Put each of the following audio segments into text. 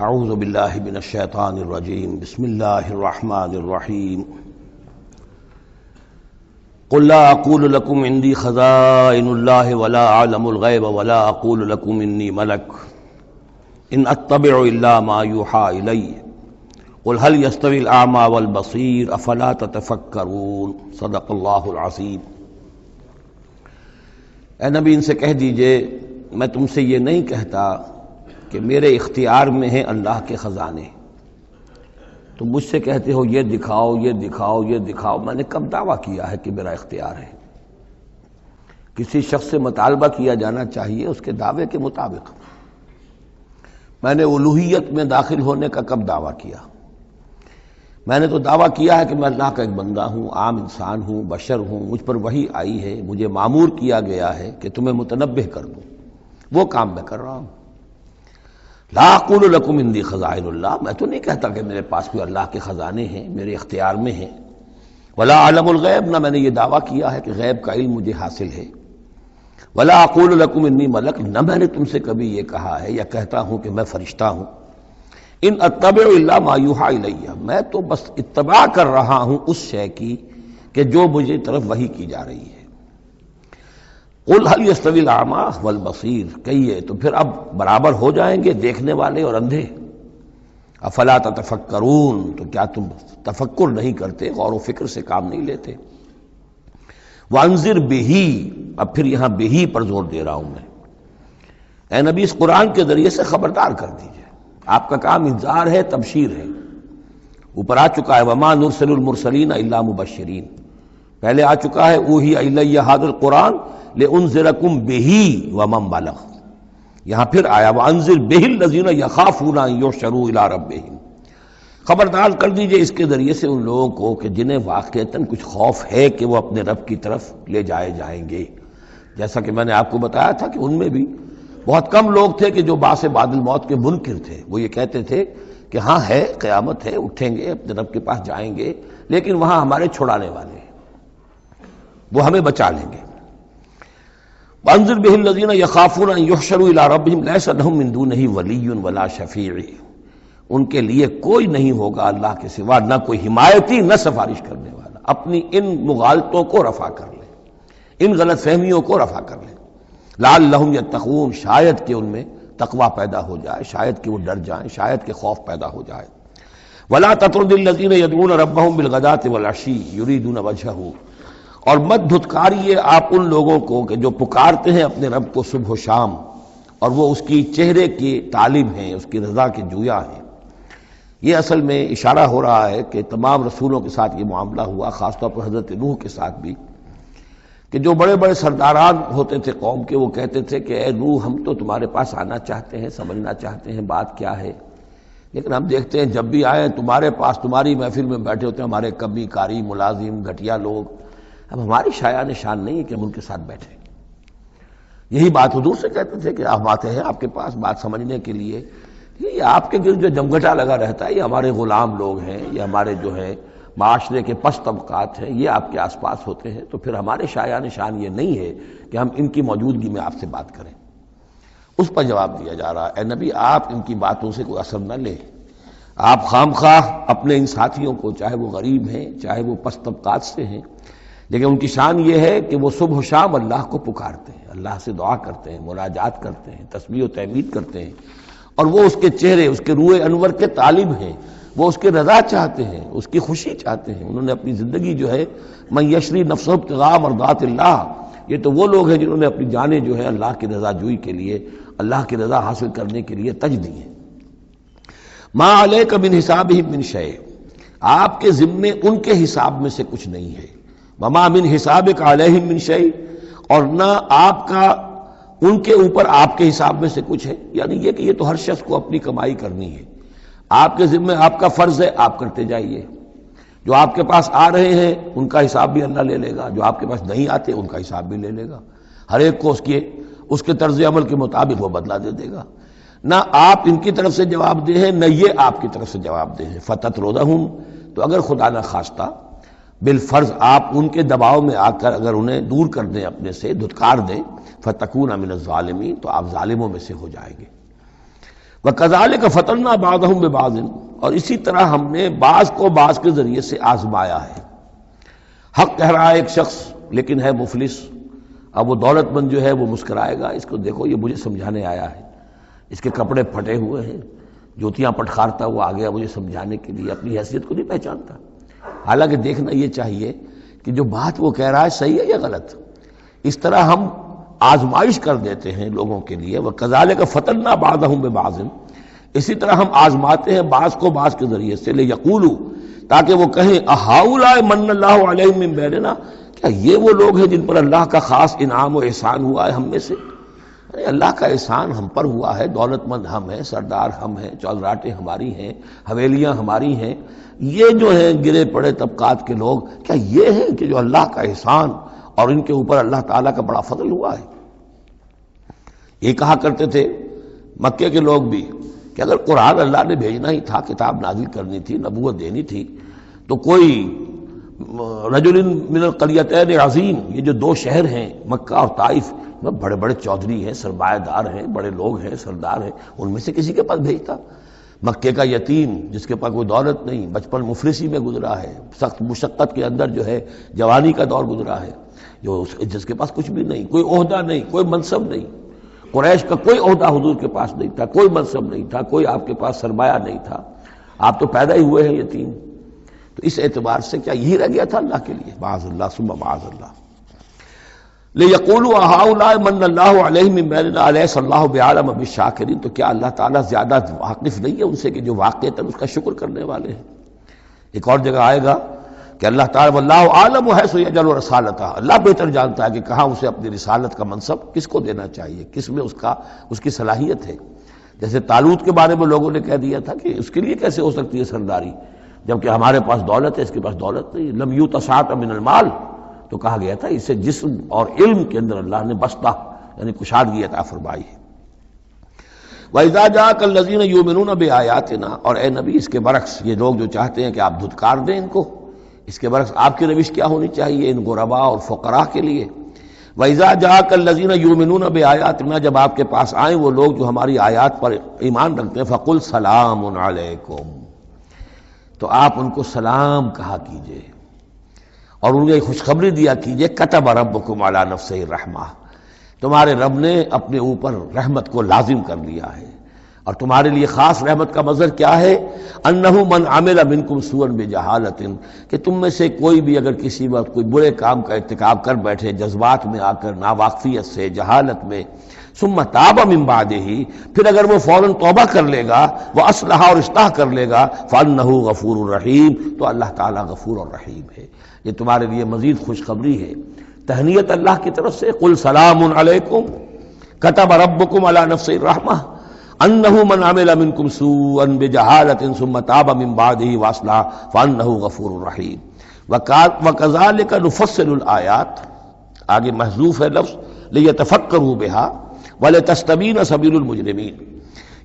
اعوذ باللہ من الشیطان الرجیم بسم اللہ الرحمن الرحیم قل لا اقول لكم عندي خزائن الله ولا اعلم الغیب ولا اقول لكم انی ملک ان اتبع الا ما یوحى الی قل هل يستوي الاعمى والبصیر افلا تتفکرون صدق اللہ العظیم۔ اے نبی ان سے کہہ دیجئے میں تم سے یہ نہیں کہتا کہ میرے اختیار میں ہیں اللہ کے خزانے، تم مجھ سے کہتے ہو یہ دکھاؤ یہ دکھاؤ یہ دکھاؤ۔ میں نے کب دعویٰ کیا ہے کہ میرا اختیار ہے؟ کسی شخص سے مطالبہ کیا جانا چاہیے اس کے دعوے کے مطابق۔ میں نے الوہیت میں داخل ہونے کا کب دعویٰ کیا؟ میں نے تو دعویٰ کیا ہے کہ میں اللہ کا ایک بندہ ہوں، عام انسان ہوں، بشر ہوں، مجھ پر وحی آئی ہے، مجھے مامور کیا گیا ہے کہ تمہیں متنبہ کر دوں، وہ کام میں کر رہا ہوں۔ لا اقول لکم عندی خزائن اللہ، میں تو نہیں کہتا کہ میرے پاس کوئی اللہ کے خزانے ہیں، میرے اختیار میں ہیں۔ ولا اعلم الغیب، نہ میں نے یہ دعویٰ کیا ہے کہ غیب کا علم مجھے حاصل ہے۔ ولا اقول لکم انی ملک، نہ میں نے تم سے کبھی یہ کہا ہے یا کہتا ہوں کہ میں فرشتہ ہوں۔ ان اتبع الا ما یوحی الی، میں تو بس اتباع کر رہا ہوں اس شے کی کہ جو مجھے طرف وحی کی جا رہی ہے۔ قل هل يستوي الاعمى والبصیر، کہیے تو پھر اب برابر ہو جائیں گے دیکھنے والے اور اندھے؟ افلا تتفکرون، تو کیا تم تفکر نہیں کرتے، غور و فکر سے کام نہیں لیتے؟ وانذر بہ، اب پھر یہاں بہ پر زور دے رہا ہوں میں۔ اے نبی اس قرآن کے ذریعے سے خبردار کر دیجئے، آپ کا کام انذار ہے، تبشیر ہے۔ اوپر آ چکا ہے وما نرسل المرسلین الا مبشرین، پہلے آ چکا ہے اوحی الی ھذا القرآن لانذرکم بہ ومن بلغ، یہاں پھر آیا وانذر بہ الذین یخافون ان یحشروا الی ربہم، خبردار کر دیجئے اس کے ذریعے سے ان لوگوں کو کہ جنہیں واقعتاً کچھ خوف ہے کہ وہ اپنے رب کی طرف لے جائے جائیں گے۔ جیسا کہ میں نے آپ کو بتایا تھا کہ ان میں بھی بہت کم لوگ تھے کہ جو بعث بعد الموت کے منکر تھے، وہ یہ کہتے تھے کہ ہاں ہے، قیامت ہے، اٹھیں گے، اپنے رب کے پاس جائیں گے، لیکن وہاں ہمارے چھڑانے والے ہیں، وہ ہمیں بچا لیں گے۔ وانذر بہ الذین یخافون ان یحشروا الی ربہم لیس لہم من دونہ ولی ولا شفیع، ان کے لیے کوئی نہیں ہوگا اللہ کے سوا، نہ کوئی حمایتی نہ سفارش کرنے والا۔ اپنی ان مغالطوں کو رفع کر لیں، ان غلط فہمیوں کو رفع کر لیں۔ لعلہم یتقون، شاید کہ ان میں تقوی پیدا ہو جائے، شاید کہ وہ ڈر جائیں، شاید کہ خوف پیدا ہو جائے۔ ولا تطرد الذین یدعون ربہم بالغداۃ والعشی یریدون وجہہ، اور مت دھتکاریے آپ ان لوگوں کو کہ جو پکارتے ہیں اپنے رب کو صبح و شام اور وہ اس کی چہرے کی طالب ہیں، اس کی رضا کے جویا ہیں۔ یہ اصل میں اشارہ ہو رہا ہے کہ تمام رسولوں کے ساتھ یہ معاملہ ہوا، خاص طور پر حضرت نوح کے ساتھ بھی، کہ جو بڑے بڑے سرداران ہوتے تھے قوم کے، وہ کہتے تھے کہ اے نوح ہم تو تمہارے پاس آنا چاہتے ہیں، سمجھنا چاہتے ہیں بات کیا ہے، لیکن ہم دیکھتے ہیں جب بھی آئے تمہارے پاس، تمہاری محفل میں بیٹھے ہوتے ہیں ہمارے کمی کاری ملازم گھٹیا لوگ، اب ہماری شایان شان نہیں ہے کہ ہم ان کے ساتھ بیٹھیں۔ یہی بات حضور سے کہتے تھے کہ آپ آتے ہیں آپ کے پاس بات سمجھنے کے لیے، یہ آپ کے گرد جو جمگھٹا لگا رہتا ہے یہ ہمارے غلام لوگ ہیں، یہ ہمارے جو ہیں معاشرے کے پست طبقات ہیں، یہ آپ کے آس پاس ہوتے ہیں، تو پھر ہمارے شایان شان یہ نہیں ہے کہ ہم ان کی موجودگی میں آپ سے بات کریں۔ اس پر جواب دیا جا رہا ہے اے نبی آپ ان کی باتوں سے کوئی اثر نہ لیں، آپ خام خواہ اپنے ان ساتھیوں کو، چاہے وہ غریب ہیں چاہے وہ پست طبقات سے ہیں، لیکن ان کی شان یہ ہے کہ وہ صبح و شام اللہ کو پکارتے ہیں، اللہ سے دعا کرتے ہیں، مناجات کرتے ہیں، تسبیح و تحمید کرتے ہیں، اور وہ اس کے چہرے، اس کے روح انور کے طالب ہیں، وہ اس کے رضا چاہتے ہیں، اس کی خوشی چاہتے ہیں۔ انہوں نے اپنی زندگی جو ہے من یشری نفسہ ابتغاء مرضات اللہ، یہ تو وہ لوگ ہیں جنہوں نے اپنی جانیں جو ہے اللہ کی رضا جوئی کے لیے، اللہ کی رضا حاصل کرنے کے لیے تج دی ہیں۔ ما علیک من حسابہم من شیء، آپ کے ذمے ان کے حساب میں سے کچھ نہیں ہے۔ وما من حسابک علیہم من شیء، اور نہ آپ کا ان کے اوپر آپ کے حساب میں سے کچھ ہے، یعنی یہ کہ یہ تو ہر شخص کو اپنی کمائی کرنی ہے، آپ کے ذمہ آپ کا فرض ہے آپ کرتے جائیے، جو آپ کے پاس آ رہے ہیں ان کا حساب بھی اللہ لے لے گا، جو آپ کے پاس نہیں آتے ان کا حساب بھی لے لے گا، ہر ایک کو اس کے طرز عمل کے مطابق وہ بدلہ دے دے گا۔ نہ آپ ان کی طرف سے جواب دہ ہیں نہ یہ آپ کی طرف سے جواب دہ ہیں۔ فتطردہم، تو اگر خدا نہ خواستہ بالفرض آپ ان کے دباؤ میں آ کر اگر انہیں دور کر دیں اپنے سے، دھتکار دیں، فتکون من الظالمین، تو آپ ظالموں میں سے ہو جائیں گے۔ وَكَذَلِكَ فَتَنَّا بَعْضَهُم بِبَعْضٍ، اور اسی طرح ہم نے بعض کو بعض کے ذریعے سے آزمایا ہے۔ حق کہہ رہا ہے ایک شخص لیکن ہے مفلس، اب وہ دولت مند جو ہے وہ مسکرائے گا، اس کو دیکھو یہ مجھے سمجھانے آیا ہے، اس کے کپڑے پھٹے ہوئے ہیں، جوتیاں پٹخارتا ہوا آ گیا مجھے سمجھانے کے لیے، اپنی حیثیت کو نہیں پہچانتا۔ حالانکہ دیکھنا یہ چاہیے کہ جو بات وہ کہہ رہا ہے صحیح ہے یا غلط۔ اس طرح ہم آزمائش کر دیتے ہیں لوگوں کے لیے، وَكَذَلِكَ فَتَنَّا بَعْضَهُم بِبَعْضٍ، اسی طرح ہم آزماتے ہیں بعض کو بعض کے ذریعے سے، لِيَقُولُوا، تاکہ وہ کہیں اَهَٰؤُلَاءِ مَنَّ اللَّهُ عَلَيْهِم مِّن بَيْنِنَا، کیا یہ وہ لوگ ہیں جن پر اللہ کا خاص انعام و احسان ہوا ہے ہم میں سے؟ اللہ کا احسان ہم پر ہوا ہے، دولت مند ہم ہیں، سردار ہم ہیں، چودراٹیں ہماری ہیں، حویلیاں ہماری ہیں، یہ جو ہیں گرے پڑے طبقات کے لوگ، کیا یہ ہیں کہ جو اللہ کا احسان اور ان کے اوپر اللہ تعالیٰ کا بڑا فضل ہوا ہے؟ یہ کہا کرتے تھے مکے کے لوگ بھی کہ اگر قرآن اللہ نے بھیجنا ہی تھا، کتاب نازل کرنی تھی، نبوت دینی تھی، تو کوئی رجل من القریتین عظیم، یہ جو دو شہر ہیں مکہ اور طائف، بڑے بڑے چودھری ہیں، سرمایہ دار ہیں، بڑے لوگ ہیں، سردار ہیں، ان میں سے کسی کے پاس بھیجتا۔ مکے کا یتیم جس کے پاس کوئی دولت نہیں، بچپن مفلسی میں گزرا ہے، سخت مشقت کے اندر جو ہے جوانی کا دور گزرا ہے، جس کے پاس کچھ بھی نہیں، کوئی عہدہ نہیں، کوئی منصب نہیں، قریش کا کوئی عہدہ حضور کے پاس نہیں تھا، کوئی منصب نہیں تھا، کوئی آپ کے پاس سرمایہ نہیں تھا، آپ تو پیدا ہی ہوئے ہیں یتیم، تو اس اعتبار سے کیا یہی رہ گیا تھا اللہ کے لیے؟ معاذ اللہ ثم معاذ اللہ۔ لِيَقُولُوا أَهَٰؤُلَاءِ مَنَّ اللَّهُ عَلَيْهِم مِّن بَيْنِنَا أَلَيْسَ اللَّهُ بِأَعْلَمَ بِالشَّاكِرِينَ، تو کیا اللہ تعالیٰ زیادہ واقف نہیں ہے ان سے کہ جو واقعتاً اس کا شکر کرنے والے ہیں؟ ایک اور جگہ آئے گا کہ اللہ تعالیٰ وَاللَّهُ أَعْلَمُ حَيْثُ يَجْعَلُ رِسَالَتَهُ، اللہ بہتر جانتا ہے کہ کہاں اسے اپنی رسالت کا منصب کس کو دینا چاہیے، کس میں اس کی صلاحیت ہے۔ جیسے طالوت کے بارے میں لوگوں نے کہہ دیا تھا کہ اس کے لیے کیسے ہو سکتی ہے سرداری، جبکہ ہمارے پاس دولت ہے، اس کے پاس دولت نہیں، لم یؤت سعۃ من المال، تو کہا گیا تھا اسے جسم اور علم کے اندر اللہ نے بستہ یعنی کشادگی عطا فرمائی ہے۔ وَإِذَا جَاءَكَ الَّذِينَ يُؤْمِنُونَ بِآيَاتِنَا، اور اے نبی اس کے برعکس یہ لوگ جو چاہتے ہیں کہ آپ دھتکار دیں ان کو، اس کے برعکس آپ کی روش کیا ہونی چاہیے ان غرباء اور فقراء کے لیے؟ وَإِذَا جَاءَكَ الَّذِينَ يُؤْمِنُونَ بِآيَاتِنَا، جب آپ کے پاس آئیں وہ لوگ جو ہماری آیات پر ایمان رکھتے ہیں، فَقُلْ سَلَامٌ عَلَيْكُمْ، تو آپ ان کو سلام کہا کیجئے اور انہیں خوشخبری دیا کیجئے، کتب ربکم علی نفسہ الرحمہ، تمہارے رب نے اپنے اوپر رحمت کو لازم کر لیا ہے، اور تمہارے لیے خاص رحمت کا مظہر کیا ہے؟ انہ من عمل منکم سوءا بجہالۃ، کہ تم میں سے کوئی بھی اگر کسی وقت کوئی برے کام کا ارتکاب کر بیٹھے جذبات میں آ کر، ناواقفیت سے، جہالت میں، ثم تاب من بعدہ، پھر اگر وہ فوراً توبہ کر لے گا، وہ اصلح اور اصلاح کر لے گا، فانہ غفور رحیم، تو اللہ تعالیٰ غفور اور رحیم ہے۔ یہ تمہارے لیے مزید خوشخبری ہے، تہنیت اللہ کی طرف سے، قل سلام علیکم کتب ربکم علی نفسہ الرحمہ انہ من عمل منکم سوءا بجہالۃ ثم تاب من بعدہ واصلح فانہ غفور رحیم۔ وکذالک نفصل الآیات، آگے محذوف ہے لفظ لیتفکروا بہا ولتستبین سبیل المجرمین،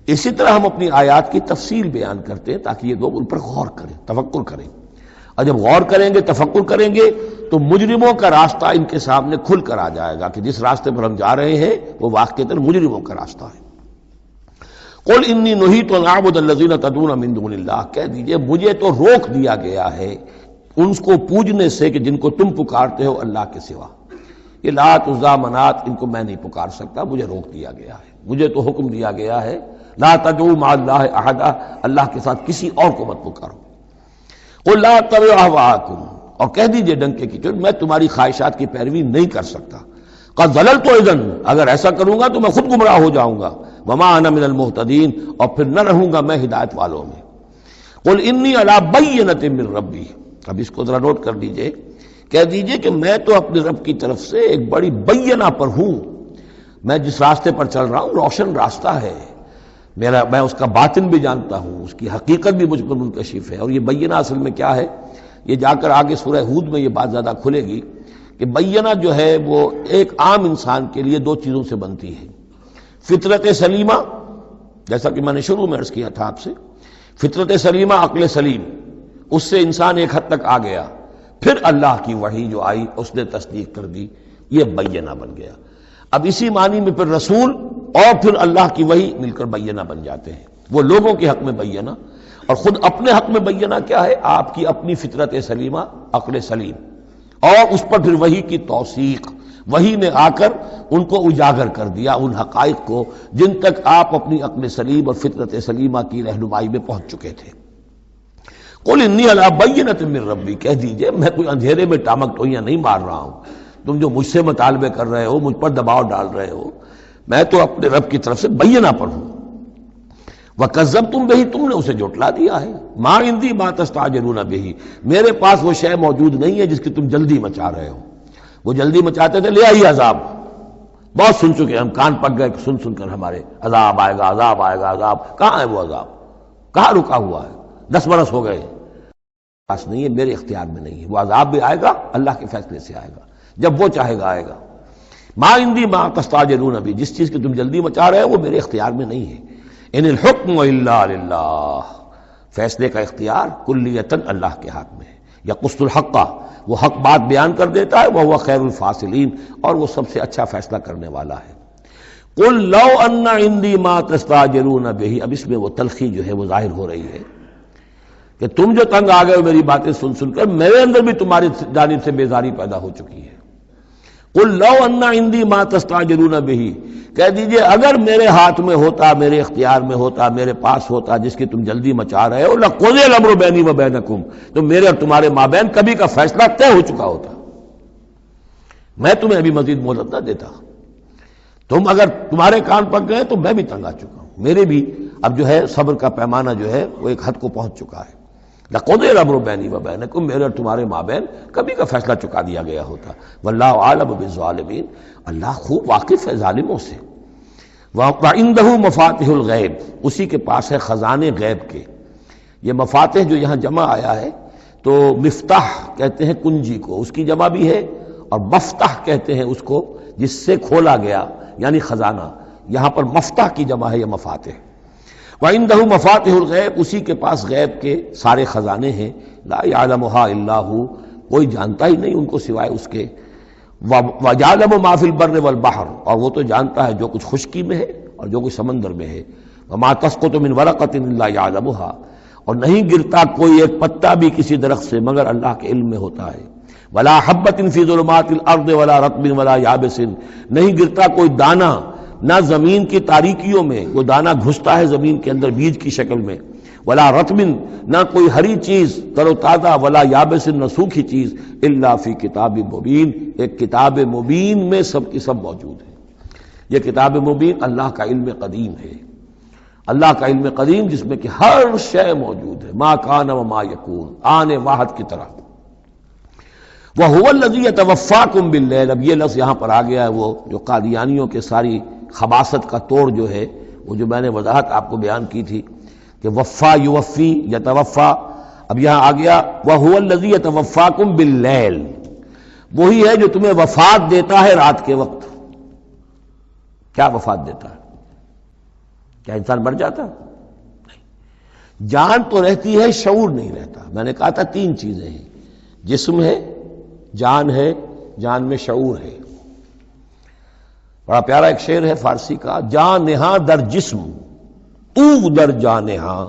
اسی طرح ہم اپنی آیات کی تفصیل بیان کرتے ہیں تاکہ یہ لوگ ان پر غور کریں، تفکر کریں، اور جب غور کریں گے، تفکر کریں گے، تو مجرموں کا راستہ ان کے سامنے کھل کر آ جائے گا کہ جس راستے پر ہم جا رہے ہیں وہ واقعتاً مجرموں کا راستہ ہے۔ قل انی نہیت ان اعبد الذین تدعون من دون اللہ، کہہ دیجئے مجھے تو روک دیا گیا ہے ان کو پوجنے سے کہ جن کو تم پکارتے ہو اللہ کے سوا، یہ لات عزا منات ان کو میں نہیں پکار سکتا، مجھے روک دیا گیا ہے، مجھے تو حکم دیا گیا ہے لا تدعوا مع اللہ احدا، اللہ کے ساتھ کسی اور کو مت پکارو۔ قل لا اتبع اہواءکم، اور کہہ دیجئے ڈنکے کی چوٹ میں تمہاری خواہشات کی پیروی نہیں کر سکتا، قد ضللت اذن، اگر ایسا کروں گا تو میں خود گمراہ ہو جاؤں گا، وما انا من المہتدین، اور پھر نہ رہوں گا میں ہدایت والوں میں۔ قل انی علی بینۃ من ربی، اب اس کو ذرا نوٹ کر لیجئے، کہہ دیجئے کہ میں تو اپنے رب کی طرف سے ایک بڑی بینہ پر ہوں، میں جس راستے پر چل رہا ہوں روشن راستہ ہے، میں اس کا باطن بھی جانتا ہوں، اس کی حقیقت بھی مجھ پر منکشف ہے۔ اور یہ بینہ اصل میں کیا ہے، یہ جا کر آگے سورہ ہود میں یہ بات زیادہ کھلے گی کہ بینہ جو ہے وہ ایک عام انسان کے لیے دو چیزوں سے بنتی ہے، فطرت سلیمہ، جیسا کہ میں نے شروع میں عرض کیا تھا آپ سے، فطرت سلیمہ، عقل سلیم، اس سے انسان ایک حد تک آ گیا، پھر اللہ کی وحی جو آئی اس نے تصدیق کر دی، یہ بینہ بن گیا۔ اب اسی معنی میں پھر رسول اور پھر اللہ کی وحی مل کر بینہ بن جاتے ہیں۔ وہ لوگوں کے حق میں بینہ، اور خود اپنے حق میں بینہ کیا ہے؟ آپ کی اپنی فطرت سلیمہ، عقل سلیم، اور اس پر پھر وحی کی توثیق، وحی نے آ کر ان کو اجاگر کر دیا، ان حقائق کو جن تک آپ اپنی عقل سلیم اور فطرت سلیمہ کی رہنمائی میں پہنچ چکے تھے۔ قل انی علی بینۃ من ربی، کہہ دیجئے میں کوئی اندھیرے میں ٹامک ٹوئیاں نہیں مار رہا ہوں، تم جو مجھ سے مطالبے کر رہے ہو، مجھ پر دباؤ ڈال رہے ہو، میں تو اپنے رب کی طرف سے بینہ پر ہوں۔ وَكَذَّبْتُمْ بِهِ، تم نے اسے جھٹلا دیا ہے۔ مَا عِندِي مَا تَسْتَعْجِلُونَ بِهِ، میرے پاس وہ شے موجود نہیں ہے جس کی تم جلدی مچا رہے ہو۔ وہ جلدی مچاتے تھے، لے آئیے عذاب، بہت سن چکے ہم، کان پک گئے سن کر ہمارے، عذاب آئے گا عذاب آئے گا عذاب، کہاں ہے وہ عذاب؟ کہاں رکا ہوا ہے؟ 10 برس ہو گئے، پاس نہیں ہے، میرے اختیار میں نہیں ہے۔ وہ عذاب بھی آئے گا، اللہ کے فیصلے سے آئے گا، جب وہ چاہے گا آئے گا۔ ما عندی ما تستعجلون بھی، جس چیز کی تم جلدی مچا رہے ہو وہ میرے اختیار میں نہیں ہے۔ ان الحکم الا للہ، فیصلے کا اختیار کلیتاً اللہ کے ہاتھ میں ہے۔ یقص الحق، وہ حق بات بیان کر دیتا ہے، وہ خیر الفاصلین، اور وہ سب سے اچھا فیصلہ کرنے والا ہے۔ قل لو ان عندی ما تستعجلون به، اب اس میں وہ تلخی جو ہے وہ ظاہر ہو رہی ہے کہ تم جو تنگ آ گئے ہو میری باتیں سن کر، میرے اندر بھی تمہاری جانب سے بیزاری پیدا ہو چکی ہے۔ قل لو ان عندی ما تستعجلون به، کہہ دیجئے اگر میرے ہاتھ میں ہوتا، میرے اختیار میں ہوتا، میرے پاس ہوتا جس کی تم جلدی مچا رہے ہو، لقضی الامر بینی و بینکم، تو میرے اور تمہارے مابین کبھی کا فیصلہ طے ہو چکا ہوتا، میں تمہیں ابھی مزید مہلت نہ دیتا۔ تم اگر تمہارے کان پک گئے تو میں بھی تنگ آ چکا ہوں، میرے بھی اب جو ہے صبر کا پیمانہ جو ہے وہ ایک حد کو پہنچ چکا ہے۔ لقضی الامر بینی و بینکم، میرے اور تمہارے مابین کبھی کا فیصلہ چکا دیا گیا ہوتا۔ واللہ عالم بالظالمین، اللہ خوب واقف ہے ظالموں سے۔ وعنده مفاتح الغیب، اسی کے پاس ہے خزانے غیب کے۔ یہ مفاتح جو یہاں جمع آیا ہے تو مفتاح کہتے ہیں کنجی کو، اس کی جمع بھی ہے، اور مفتاح کہتے ہیں اس کو جس سے کھولا گیا، یعنی خزانہ۔ یہاں پر مفتاح کی جمع ہے، یہ مفاتح۔ وعنده مفاتح الغیب، اسی کے پاس غیب کے سارے خزانے ہیں۔ لا یعلمها الا هو، کوئی جانتا ہی نہیں ان کو سوائے اس کے۔ وَيَعْلَمُ مَا فِي الْبَرِّ وَالْبَحْرِ، اور وہ تو جانتا ہے جو کچھ خشکی میں ہے اور جو کچھ سمندر میں ہے۔ وَمَا تَسْقُطُ مِنْ وَرَقَةٍ إِلَّا يَعْلَمُهَا، اور نہیں گرتا کوئی ایک پتا بھی کسی درخت سے مگر اللہ کے علم میں ہوتا ہے۔ وَلَا حَبَّةٍ فِي ظُلُمَاتِ الْأَرْضِ وَلَا رَطْبٍ وَلَا يَابِسٍ، نہیں گرتا کوئی دانہ نہ زمین کی تاریکیوں میں، وہ دانہ گھستا ہے زمین کے اندر بیج کی شکل میں، ولا رطبن، نہ کوئی ہری چیز تر و تازہ، ولا یابس، نہ سوکھی چیز، الا فی کتاب مبین، ایک کتاب مبین میں سب کی سب موجود ہے۔ یہ کتاب مبین اللہ کا علم قدیم ہے، اللہ کا علم قدیم جس میں کہ ہر شے موجود ہے، ما کان و ما یکون، آن واحد کی طرح۔ وَهُوَ الَّذِي يَتَوَفَّاكُم بِاللَّيْلِ، اب یہ لفظ یہاں پر آ گیا ہے، وہ جو قادیانیوں کے ساری خباثت کا توڑ جو ہے، وہ جو میں نے وضاحت آپ کو بیان کی تھی کہ وفا یوفی یتوفا، اب یہاں آ گیا وَهُوَ الَّذِي يَتَوَفَّاكُم بِاللَّيْلِ، وہی ہے جو تمہیں وفات دیتا ہے رات کے وقت۔ کیا وفات دیتا ہے؟ کیا انسان مر جاتا ہے؟ نہیں، جان تو رہتی ہے، شعور نہیں رہتا۔ میں نے کہا تھا 3 چیزیں ہیں، جسم ہے، جان ہے، جان میں شعور ہے۔ بڑا پیارا ایک شعر ہے فارسی کا، جان نہاں در جسم تو در جان نہاں،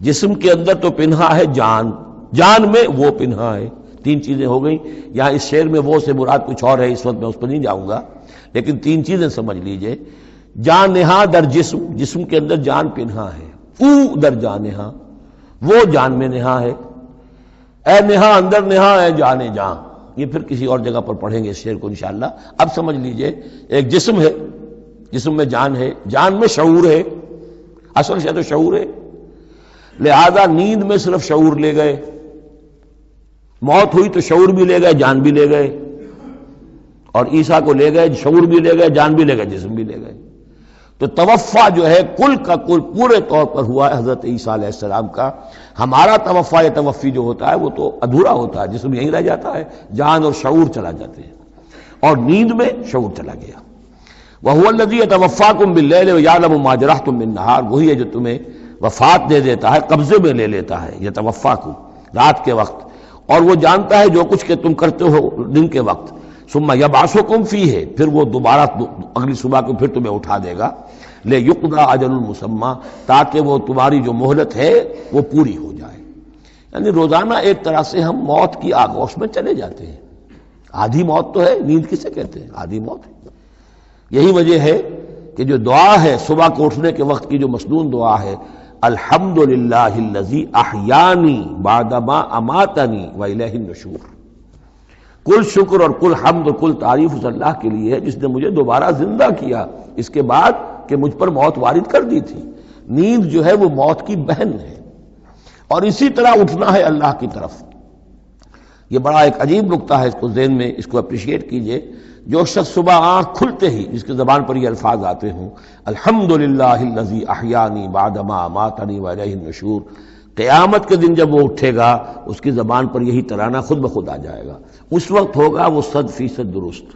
جسم کے اندر تو پنہا ہے جان، جان میں وہ پنہا ہے۔ 3 چیزیں ہو گئیں۔ یہاں اس شعر میں وہ سے مراد کچھ اور ہے، اس وقت میں اس پر نہیں جاؤں گا، لیکن 3 چیزیں سمجھ لیجئے۔ جان نہاں در جسم، جسم کے اندر جان پنہا ہے، تو در جان نہاں، وہ جان میں نہاں ہے، اے نہاں اندر نہاں اے جانے جان۔ یہ پھر کسی اور جگہ پر پڑھیں گے اس شعر کو انشاءاللہ۔ اب سمجھ لیجئے، ایک جسم ہے، جسم میں جان ہے، جان میں شعور ہے، اصل شے تو شعور ہے، لہذا نیند میں صرف شعور لے گئے، موت ہوئی تو شعور بھی لے گئے، جان بھی لے گئے، اور عیسیٰ کو لے گئے، شعور بھی لے گئے، جان بھی لے گئے، جسم بھی لے گئے۔ تو توفع جو ہے کل کا کل پورے طور پر ہوا ہے حضرت عیسیٰ علیہ السلام کا۔ ہمارا توفع یا توفی جو ہوتا ہے وہ تو ادھورا ہوتا ہے، جسم یہیں رہ جاتا ہے، جان اور شعور چلا جاتے ہیں، اور نیند میں شعور چلا گیا۔ وَهُوَ الَّذِي يَتَوَفَّاكُم بِاللَّيْلِ وَيَعْلَمُ مَا جَرَحْتُم بِالنَّهَارِ، وہی ہے جو تمہیں وفات دے دیتا ہے، قبضے میں لے لیتا ہے، يَتَوَفَّاكُم رات کے وقت، اور وہ جانتا ہے جو کچھ کہ تم کرتے ہو دن کے وقت۔ ثم یبعثکم فیہ، پھر وہ دوبارہ اگلی صبح کو پھر تمہیں اٹھا دے گا، لیقضی اجل المسمی، تاکہ وہ تمہاری جو مہلت ہے وہ پوری ہو جائے۔ یعنی روزانہ ایک طرح سے ہم موت کی آغوش میں چلے جاتے ہیں۔ آدھی موت تو ہے، نیند کسے کہتے ہیں؟ آدھی موت ہے۔ یہی وجہ ہے کہ جو دعا ہے صبح کو اٹھنے کے وقت کی جو مسنون دعا ہے، الحمدللہ الذی احیانی بعدما اماتنی والیہ النشور، کل شکر اور کل حمد اور کل تعریف اس اللہ کے لیے ہے جس نے مجھے دوبارہ زندہ کیا اس کے بعد کہ مجھ پر موت وارد کر دی تھی۔ نیند جو ہے وہ موت کی بہن ہے، اور اسی طرح اٹھنا ہے اللہ کی طرف۔ یہ بڑا ایک عجیب نکتہ ہے، اس کو ذہن میں اس کو اپریشیٹ کیجئے۔ جو شخص صبح آنکھ کھلتے ہی جس کے زبان پر یہ الفاظ آتے ہوں، الحمدللہ الذی احیانی بعدما اماتنی والیہ النشور، قیامت کے دن جب وہ اٹھے گا اس کی زبان پر یہی ترانہ خود بخود آ جائے گا، اس وقت ہوگا وہ 100% درست۔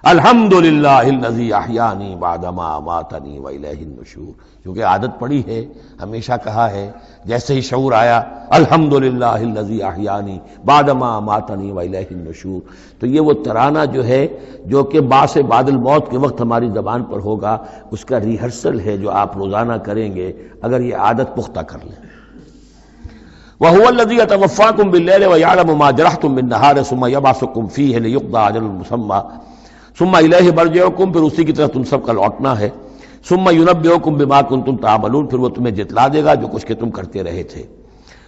الحمدللہ الذی احیانی بعدما اماتنی والیہ النشور، کیونکہ عادت پڑی ہے، ہمیشہ کہا ہے، جیسے ہی شعور آیا الحمدللہ الذی احیانی بعدما اماتنی والیہ النشور، تو یہ وہ ترانہ جو ہے جو کہ باعث بعد الموت کے وقت ہماری زبان پر ہوگا، اس کا ریہرسل ہے جو آپ روزانہ کریں گے اگر یہ عادت پختہ کر لیں۔ وَهُوَ الَّذِي يَتَوَفَّاكُم بِاللَّيْلِ وَيَعْلَمُ مَا جَرَحْتُم بِالنَّهَارِ ثُمَّ يَبْعَثُكُم فِيهِ لِيُقْضَىٰ أَجَلٌ مُّسَمًّى ثُمَّ إِلَيْهِ مَرْجِعُكُم، پھر اسی کی طرف تم سب کا لوٹنا ہے۔ ثُمَّ يُنَبِّئُكُم بِمَا كُنتُمْ تَعْمَلُونَ، پھر وہ تمہیں جتلا دے گا جو کچھ کہ تم کرتے رہے تھے۔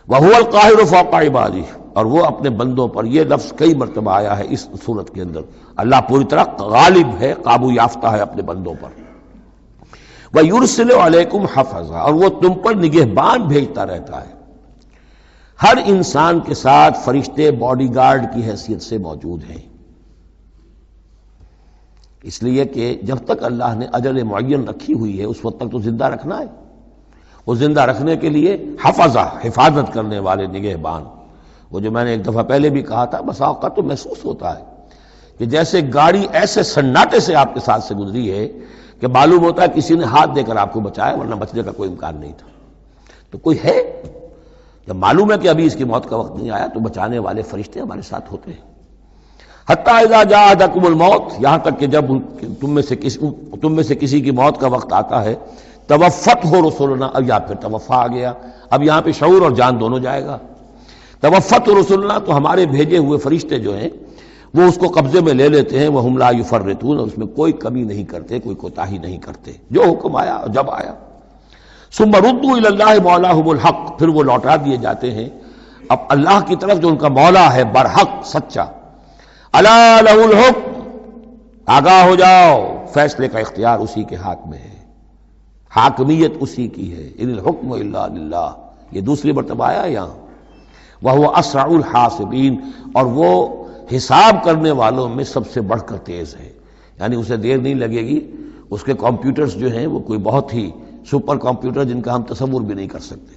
وَهُوَ الْقَاهِرُ فَوْقَ عِبَادِهِ، اور وہ اپنے بندوں پر، یہ لفظ کئی مرتبہ آیا ہے اس صورت کے اندر، اللہ پوری طرح غالب ہے، قابو یافتہ ہے اپنے بندوں پر۔ وَيُرْسِلُ عَلَيْكُمْ حَفَظًا، اور وہ تم پر نگہبان بھیجتا رہتا ہے۔ ہر انسان کے ساتھ فرشتے باڈی گارڈ کی حیثیت سے موجود ہیں، اس لیے کہ جب تک اللہ نے اجل معین رکھی ہوئی ہے اس وقت تک تو زندہ رکھنا ہے۔ وہ زندہ رکھنے کے لیے حفظہ، حفاظت کرنے والے نگہبان، وہ جو میں نے ایک دفعہ پہلے بھی کہا تھا، بسا اوقات تو محسوس ہوتا ہے کہ جیسے گاڑی ایسے سناٹے سے آپ کے ساتھ سے گزری ہے کہ معلوم ہوتا ہے کسی نے ہاتھ دے کر آپ کو بچایا، ورنہ بچنے کا کوئی امکان نہیں تھا۔ تو کوئی ہے، جب معلوم ہے کہ ابھی اس کی موت کا وقت نہیں آیا تو بچانے والے فرشتے ہمارے ساتھ ہوتے ہیں۔ حتیٰ اذا جاء احدکم الموت، یہاں تک کہ جب تم میں سے کسی کی موت کا وقت آتا ہے، توفتہ رسلنا، اب یا پھر توفا آ گیا، اب یہاں پہ شعور اور جان دونوں جائے گا۔ توفتہ رسلنا، تو ہمارے بھیجے ہوئے فرشتے جو ہیں وہ اس کو قبضے میں لے لیتے ہیں، وہم لا یفرطون، اس میں کوئی کمی نہیں کرتے، کوئی کوتاہی نہیں کرتے، جو حکم آیا اور جب آیا۔ ثم ردوا الی اللہ مولاہم الحق، پھر وہ لوٹا دیے جاتے ہیں اب اللہ کی طرف جو ان کا مولا ہے برحق، سچا۔ الا لہ الحکم، آگاہ ہو جاؤ، فیصلے کا اختیار اسی کے ہاتھ میں ہے، حاکمیت اسی کی ہے۔ ان الحکم الا للہ، یہ دوسری مرتبہ آیا یہاں۔ وہو اسرع الحاسبین، اور وہ حساب کرنے والوں میں سب سے بڑھ کر تیز ہے، یعنی اسے دیر نہیں لگے گی۔ اس کے کمپیوٹرز جو ہیں وہ کوئی بہت ہی سپر کمپیوٹر جن کا ہم تصور بھی نہیں کر سکتے۔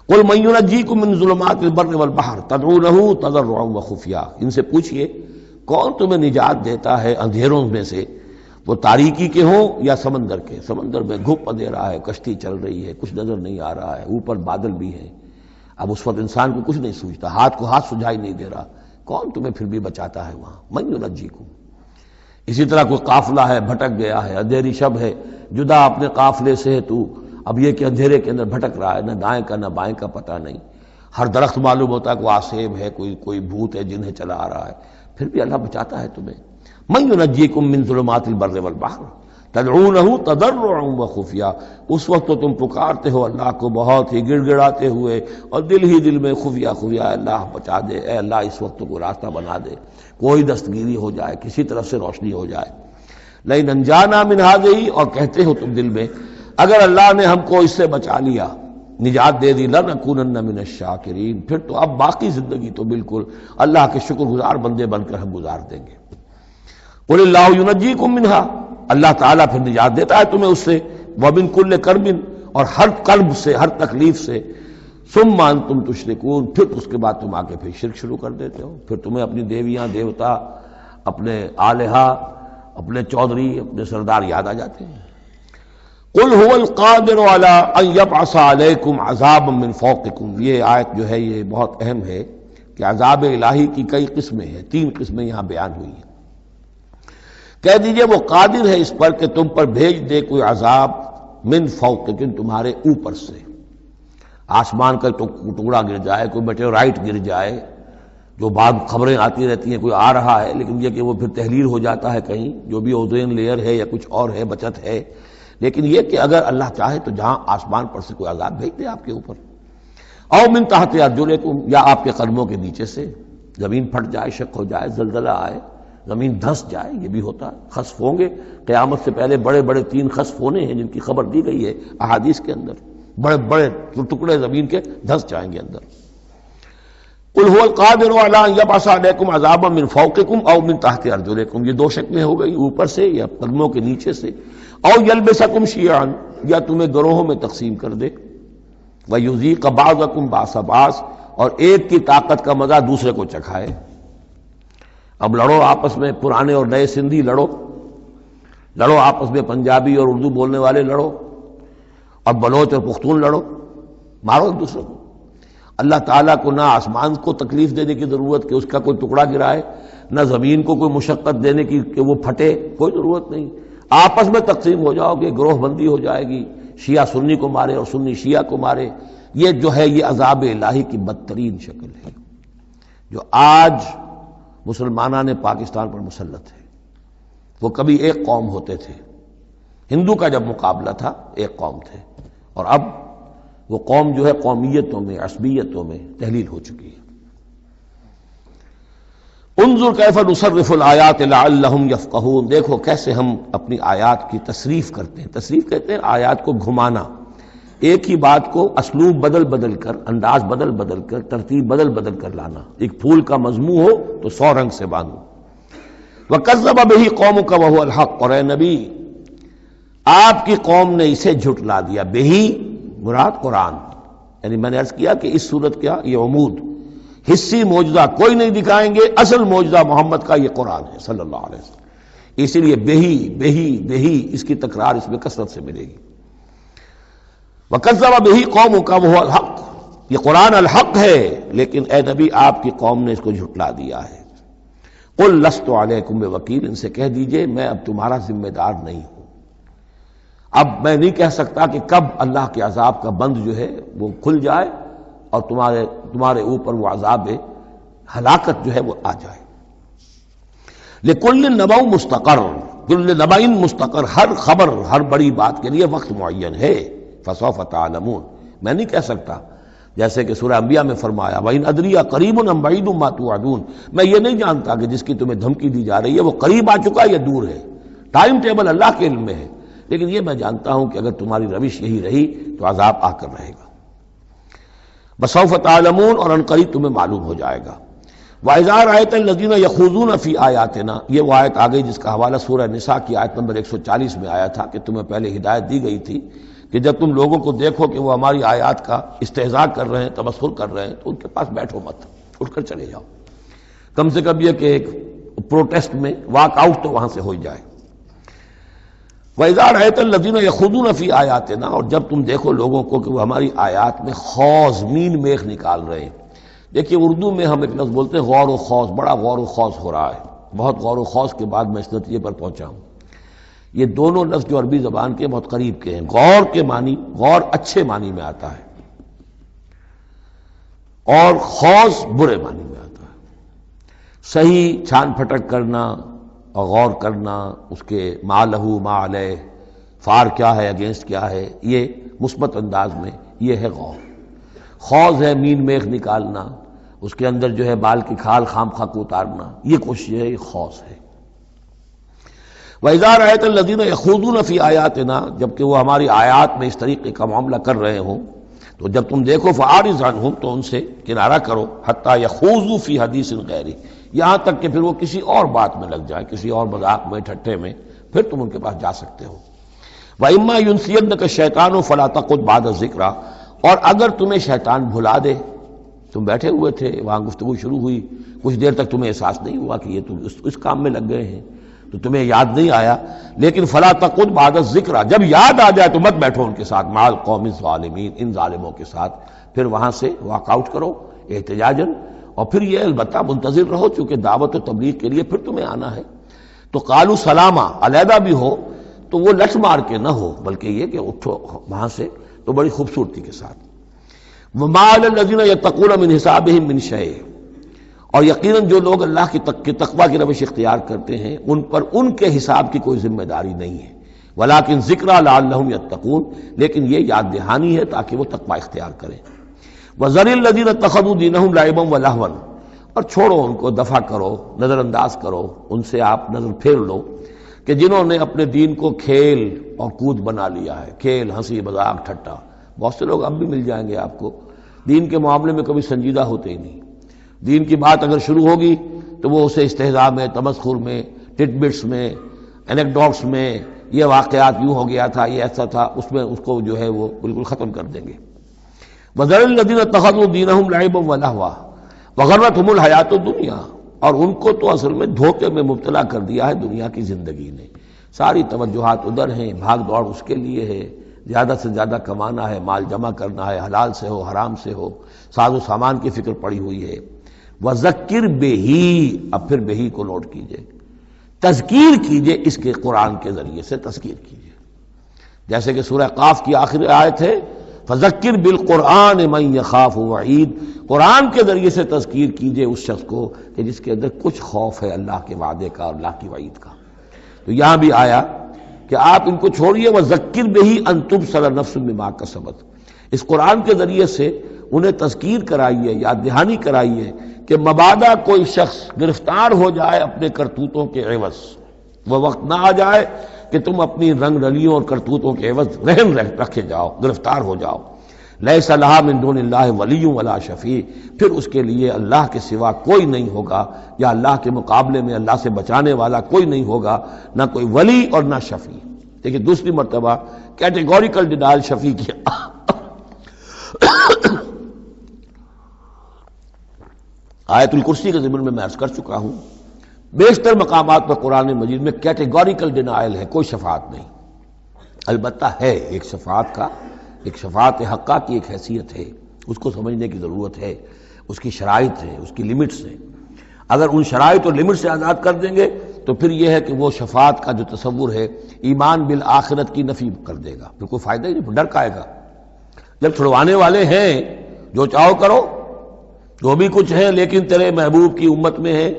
قل من ینجیکم من ظلمات البر والبحر تدعونہ تضرعا وخفیا، ان سے پوچھئے کون تمہیں نجات دیتا ہے اندھیروں میں سے، وہ تاریکی کے ہوں یا سمندر کے۔ سمندر میں گھپ اندھیرا ہے، کشتی چل رہی ہے، کچھ نظر نہیں آ رہا ہے، اوپر بادل بھی ہیں، اب اس وقت انسان کو کچھ نہیں سوچتا، ہاتھ کو ہاتھ سجھائی نہیں دے رہا، کون تمہیں پھر بھی بچاتا ہے وہاں؟ من ینجیکم۔ اسی طرح کوئی قافلہ ہے، بھٹک گیا ہے، اندھیری شب ہے، جدا اپنے قافلے سے ہے تو، اب یہ کہ اندھیرے کے اندر بھٹک رہا ہے، نہ دائیں کا نہ بائیں کا پتہ نہیں، ہر درخت معلوم ہوتا ہے کوئی آسیب ہے، کوئی بھوت ہے جنہیں چلا آ رہا ہے، پھر بھی اللہ بچاتا ہے تمہیں۔ من ینجیکم من ظلمات البر والبحر تدعونہ تضرعا وخفیا، اس وقت تو تم پکارتے ہو اللہ کو بہت ہی گڑ گڑاتے ہوئے اور دل ہی دل میں خفیہ خفیہ، اللہ بچا دے، اے اللہ اس وقت کو راستہ بنا دے، کوئی دستگیری ہو جائے، کسی طرف سے روشنی ہو جائے۔ لئن انجانا من ہذہ، اور کہتے ہو تم دل میں اگر اللہ نے ہم کو اس سے بچا لیا، نجات دے دی، لنکونن من الشاکرین، پھر تو اب باقی زندگی تو بالکل اللہ کے شکر گزار بندے بن کر ہم گزار دیں گے۔ قل اللہ ینجیکم منہا، اللہ تعالیٰ پھر نجات دیتا ہے تمہیں اس سے، ومن کل کرب، اور ہر کرب سے، ہر تکلیف سے، ثم انتم تشرکون، پھر اس کے بعد تم آ کے پھر شرک شروع کر دیتے ہو، پھر تمہیں اپنی دیویاں دیوتا، اپنے آلہہ، اپنے چودھری، اپنے سردار یاد آ جاتے ہیں۔ قل هو القادر على ان يبعث عليكم عذابا من فوقكم، یہ آیت جو ہے یہ بہت اہم ہے۔ کہ عذاب الہی کی کئی قسمیں ہیں، 3 قسمیں یہاں بیان ہوئی ہیں۔ کہہ دیجئے وہ قادر ہے اس پر کہ تم پر بھیج دے کوئی عذاب من فوقکم، تمہارے اوپر سے، آسمان کا ٹکڑا گر جائے، کوئی میٹیورائٹ گر جائے، جو بعض خبریں آتی رہتی ہیں کوئی آ رہا ہے، لیکن یہ کہ وہ پھر تحلیل ہو جاتا ہے کہیں، جو بھی اوزون لیئر ہے یا کچھ اور ہے، بچت ہے، لیکن یہ کہ اگر اللہ چاہے تو جہاں آسمان پر سے کوئی عذاب بھیج دے آپ کے اوپر، او من تحت ارجلکم، یا آپ کے قدموں کے نیچے سے زمین پھٹ جائے، شق ہو جائے، زلزلہ آئے، زمین دھس جائے، یہ بھی ہوتا ہے، خسف ہوں گے، قیامت سے پہلے بڑے بڑے 3 خسف ہونے ہیں جن کی خبر دی گئی ہے احادیث کے اندر، بڑے بڑے ٹکڑے زمین کے دھس جائیں گے اندر۔ قل هو القادر على ان يبعث عليكم عذابا من فوقكم او من تحت ارجلكم، یہ 2 شکلیں ہو گئی، اوپر سے یا قدموں کے نیچے سے، او يلبسكم شيعا، یا تمہیں گروہوں میں تقسیم کر دے، ويذيق بعضكم بعض بعض، اور ایک کی طاقت کا مزہ دوسرے کو چکھائے۔ اب لڑو آپس میں، پرانے اور نئے سندھی لڑو آپس میں، پنجابی اور اردو بولنے والے لڑو، اور بلوچ اور پختون لڑو، مارو ایک دوسرے کو۔ اللہ تعالیٰ کو نہ آسمان کو تکلیف دینے کی ضرورت کہ اس کا کوئی ٹکڑا گرائے، نہ زمین کو کوئی مشقت دینے کی کہ وہ پھٹے، کوئی ضرورت نہیں، آپس میں تقسیم ہو جاؤ گے، گروہ بندی ہو جائے گی، شیعہ سنی کو مارے اور سنی شیعہ کو مارے۔ یہ جو ہے یہ عذاب الہی کی بدترین شکل ہے جو آج مسلمانان پاکستان پر مسلط ہے۔ وہ کبھی ایک قوم ہوتے تھے، ہندو کا جب مقابلہ تھا ایک قوم تھے، اور اب وہ قوم جو ہے قومیتوں میں، عصبیتوں میں تحلیل ہو چکی ہے۔ انظر کیف نصرف الآیات لعلہم یفقہون، دیکھو کیسے ہم اپنی آیات کی تصریف کرتے ہیں۔ تصریف کہتے ہیں آیات کو گھمانا، ایک ہی بات کو اسلوب بدل بدل کر، انداز بدل بدل کر، ترتیب بدل بدل کر لانا۔ ایک پھول کا مضمون ہو تو 100 رنگ سے باندھو۔ وَكَذَّبَ بِهِ قَوْمُكَ وَهُوَ الْحَقُّ، اور اے نبی آپ کی قوم نے اسے جھٹلا دیا۔ بہی مراد قرآن، یعنی میں نے عرض کیا کہ اس صورت کیا یہ عمود، حصی معجزہ کوئی نہیں دکھائیں گے، اصل معجزہ محمد کا یہ قرآن ہے صلی اللہ علیہ وسلم، اسی لیے بہی بہی بہی اس کی تکرار اس میں کثرت سے ملے گی۔ وَكَذَّبَ بِهِ قَوْمُكَ وَهُوَ الْحَقُّ، یہ قرآن الحق ہے، لیکن اے نبی آپ کی قوم نے اس کو جھٹلا دیا ہے۔ قُلْ لَسْتُ عَلَيْكُمْ بِوَكِيلٍ، ان سے کہہ دیجئے میں اب تمہارا ذمہ دار نہیں ہوں۔ اب میں نہیں کہہ سکتا کہ کب اللہ کے عذاب کا بند جو ہے وہ کھل جائے اور تمہارے اوپر وہ عذاب ہلاکت جو ہے وہ آ جائے۔ لِكُلِّ نَبَوْ مُسْتَقَرٌ، كُلِّ نَبَإٍ مُسْتَقَرٌ، ہر خبر، ہر بڑی بات کے لیے وقت معین ہے۔ فَسَوْفَ تَعْلَمُونَ، میں نہیں کہہ سکتا، جیسے کہ سورہ انبیاء میں فرمایا وَإِنْ أَدْرِيَ قَرِيبٌ أَمْ بَعِيدٌ مَا تُوعَدُونَ، میں یہ نہیں جانتا کہ جس کی تمہیں دھمکی دی جا رہی ہے وہ قریب آ چکا یا دور ہے، ٹائم ٹیبل اللہ کے علم میں ہے، لیکن یہ میں جانتا ہوں کہ اگر تمہاری روش یہی رہی تو عذاب آ کر رہے گا۔ بسوف تعلمون، اور عنقریب تمہیں معلوم ہو جائے گا۔ وَإِذَا رَأَيْتَ الَّذِينَ يَخُوضُونَ فِي آيَاتِنَا، یہ وہ آیت آ گئی جس کا حوالہ سورہ نساء کی آیت نمبر 140 میں آیا تھا کہ تمہیں پہلے ہدایت دی گئی تھی کہ جب تم لوگوں کو دیکھو کہ وہ ہماری آیات کا استہزاء کر رہے ہیں، تمسخر کر رہے ہیں، تو ان کے پاس بیٹھو مت، اٹھ کر چلے جاؤ، کم سے کم یہ کہ ایک پروٹیسٹ میں واک آؤٹ تو وہاں سے ہو جائے۔ وَإِذَا رَأَيْتَ الَّذِينَ يَخُوضُونَ فِي آيَاتِنَا، اور جب تم دیکھو لوگوں کو کہ وہ ہماری آیات میں خوض، مین میخ نکال رہے ہیں۔ دیکھیے اردو میں ہم ایک لفظ بولتے ہیں غور و خوض، بڑا غور و خوض ہو رہا ہے، بہت غور و خوض کے بعد میں اس نتیجے پر پہنچا ہوں۔ یہ دونوں لفظ جو عربی زبان کے بہت قریب کے ہیں، غور کے معنی، غور اچھے معنی میں آتا ہے اور خوض برے معنی میں آتا ہے۔ صحیح چھان پھٹک کرنا اور غور کرنا، اس کے ما لہو ما علیہ، فار کیا ہے، اگینسٹ کیا ہے، یہ مثبت انداز میں یہ ہے غور۔ خوض ہے مین میخ نکالنا، اس کے اندر جو ہے بال کی کھال خام خواہ کو اتارنا، یہ کوشش ہے، یہ خوض ہے۔ وَإِذَا رَأَيْتَ الَّذِينَ يَخُوضُونَ فِي آيَاتِنَا، جبکہ وہ ہماری آیات میں اس طریقے کا معاملہ کر رہے ہوں تو جب تم دیکھو فَأَعْرِضْ عَنْهُمْ، تو ان سے کنارہ کرو، حَتَّى يَخُوضُوا فِي حَدِيثٍ غَيْرِهِ، یہاں تک کہ پھر وہ کسی اور بات میں لگ جائے، کسی اور مذاق میں، ٹھٹے میں، پھر تم ان کے پاس جا سکتے ہو۔ وَإِمَّا يُنْسِيَنَّكَ الشَّيْطَانُ فَلَا تَقْعُدْ بَعْدَ الذِّكْرَىٰ، اور اگر تمہیں شیطان بھلا دے، تم بیٹھے ہوئے تھے وہاں گفتگو شروع ہوئی، کچھ دیر تک تمہیں احساس نہیں ہوا کہ یہ تم اس کام میں لگ گئے ہیں، تو تمہیں یاد نہیں آیا، لیکن فلا تقعد بعد الذکر، جب یاد آ جائے تو مت بیٹھو ان کے ساتھ، مع القوم الظالمین، ان ظالموں کے ساتھ، پھر وہاں سے واک آؤٹ کرو احتجاجاً، اور پھر یہ البتہ منتظر رہو، چونکہ دعوت و تبلیغ کے لیے پھر تمہیں آنا ہے، تو قالوا سلاما، علیحدہ بھی ہو تو وہ لٹ مار کے نہ ہو، بلکہ یہ کہ اٹھو وہاں سے تو بڑی خوبصورتی کے ساتھ۔ وما علی الذین یتقون من حسابہم من شیء، اور یقیناً جو لوگ اللہ کی تقوی کی روش اختیار کرتے ہیں ان پر ان کے حساب کی کوئی ذمہ داری نہیں ہے، ولیکن ذکریٰ لعلہم یتقون، لیکن یہ یاد دہانی ہے تاکہ وہ تقوی اختیار کریں۔ وذر الذین اتخذوا دینہم لعبا ولہوا، اور چھوڑو ان کو، دفع کرو، نظر انداز کرو، ان سے آپ نظر پھیر لو کہ جنہوں نے اپنے دین کو کھیل اور کود بنا لیا ہے، کھیل، ہنسی مذاق، ٹھٹا۔ بہت سے لوگ اب بھی مل جائیں گے آپ کو دین کے معاملے میں کبھی سنجیدہ ہوتے ہی نہیں، دین کی بات اگر شروع ہوگی تو وہ اسے استہزاء میں، تمسخر میں، ٹٹ بٹس میں، اینیکڈوٹس میں، یہ واقعات یوں ہو گیا تھا، یہ ایسا تھا، اس میں اس کو جو ہے وہ بالکل ختم کر دیں گے۔ وذر الذین اتخذوا دینہم لعبا ولہوا وغرتہم الحیات الدنیا، اور ان کو تو اصل میں دھوکے میں مبتلا کر دیا ہے دنیا کی زندگی نے، ساری توجہات ادھر ہیں، بھاگ دوڑ اس کے لیے ہے، زیادہ سے زیادہ کمانا ہے، مال جمع کرنا ہے، حلال سے ہو حرام سے ہو، ساز و سامان کی فکر پڑی ہوئی ہے۔ وذکر بہ، اب پھر بہی کو نوٹ کیجئے، تذکیر کیجئے اس کے قرآن کے ذریعے سے تذکیر کیجئے، جیسے کہ سورہ قاف کی آخری آیت ہے فذکر بالقرآن من یخاف وعید، قرآن کے ذریعے سے تذکیر کیجئے اس شخص کو کہ جس کے اندر کچھ خوف ہے اللہ کے وعدے کا اور اللہ کی وعید کا۔ تو یہاں بھی آیا کہ آپ ان کو چھوڑیے، وذکر بہ ان تبصر نفس بما کسبت، اس قرآن کے ذریعے سے انہیں تذکیر کرائیے، یاد دہانی کرائیے کہ مبادا کوئی شخص گرفتار ہو جائے اپنے کرتوتوں کے عوض، وہ وقت نہ آ جائے کہ تم اپنی رنگ رلیوں اور کرتوتوں کے عوض رہن رکھے جاؤ، گرفتار ہو جاؤ۔ لیس لہا من دون اللہ ولی ولا شفیع، پھر اس کے لیے اللہ کے سوا کوئی نہیں ہوگا، یا اللہ کے مقابلے میں اللہ سے بچانے والا کوئی نہیں ہوگا، نہ کوئی ولی اور نہ شفیع۔ دیکھیے دوسری مرتبہ کیٹیگوریکل ڈینائل شفیع کیا۔ آیت الکرسی کے ضمن میں عرض کر چکا ہوں، بیشتر مقامات پر قرآن مجید میں کیٹیگوریکل ڈینائل ہے، کوئی شفاعت نہیں۔ البتہ ہے ایک شفاعت کا، ایک شفاعت حقہ کی ایک حیثیت ہے، اس کو سمجھنے کی ضرورت ہے، اس کی شرائط ہے، اس کی لیمٹس ہیں۔ اگر ان شرائط اور لمٹ سے آزاد کر دیں گے تو پھر یہ ہے کہ وہ شفاعت کا جو تصور ہے ایمان بالآخرت کی نفی کر دے گا، پھر کوئی فائدہ ہی نہیں، ڈر کا آئے گا۔ جب چھڑوانے والے ہیں جو چاہو کرو، جو بھی کچھ ہے، لیکن تیرے محبوب کی امت میں ہے،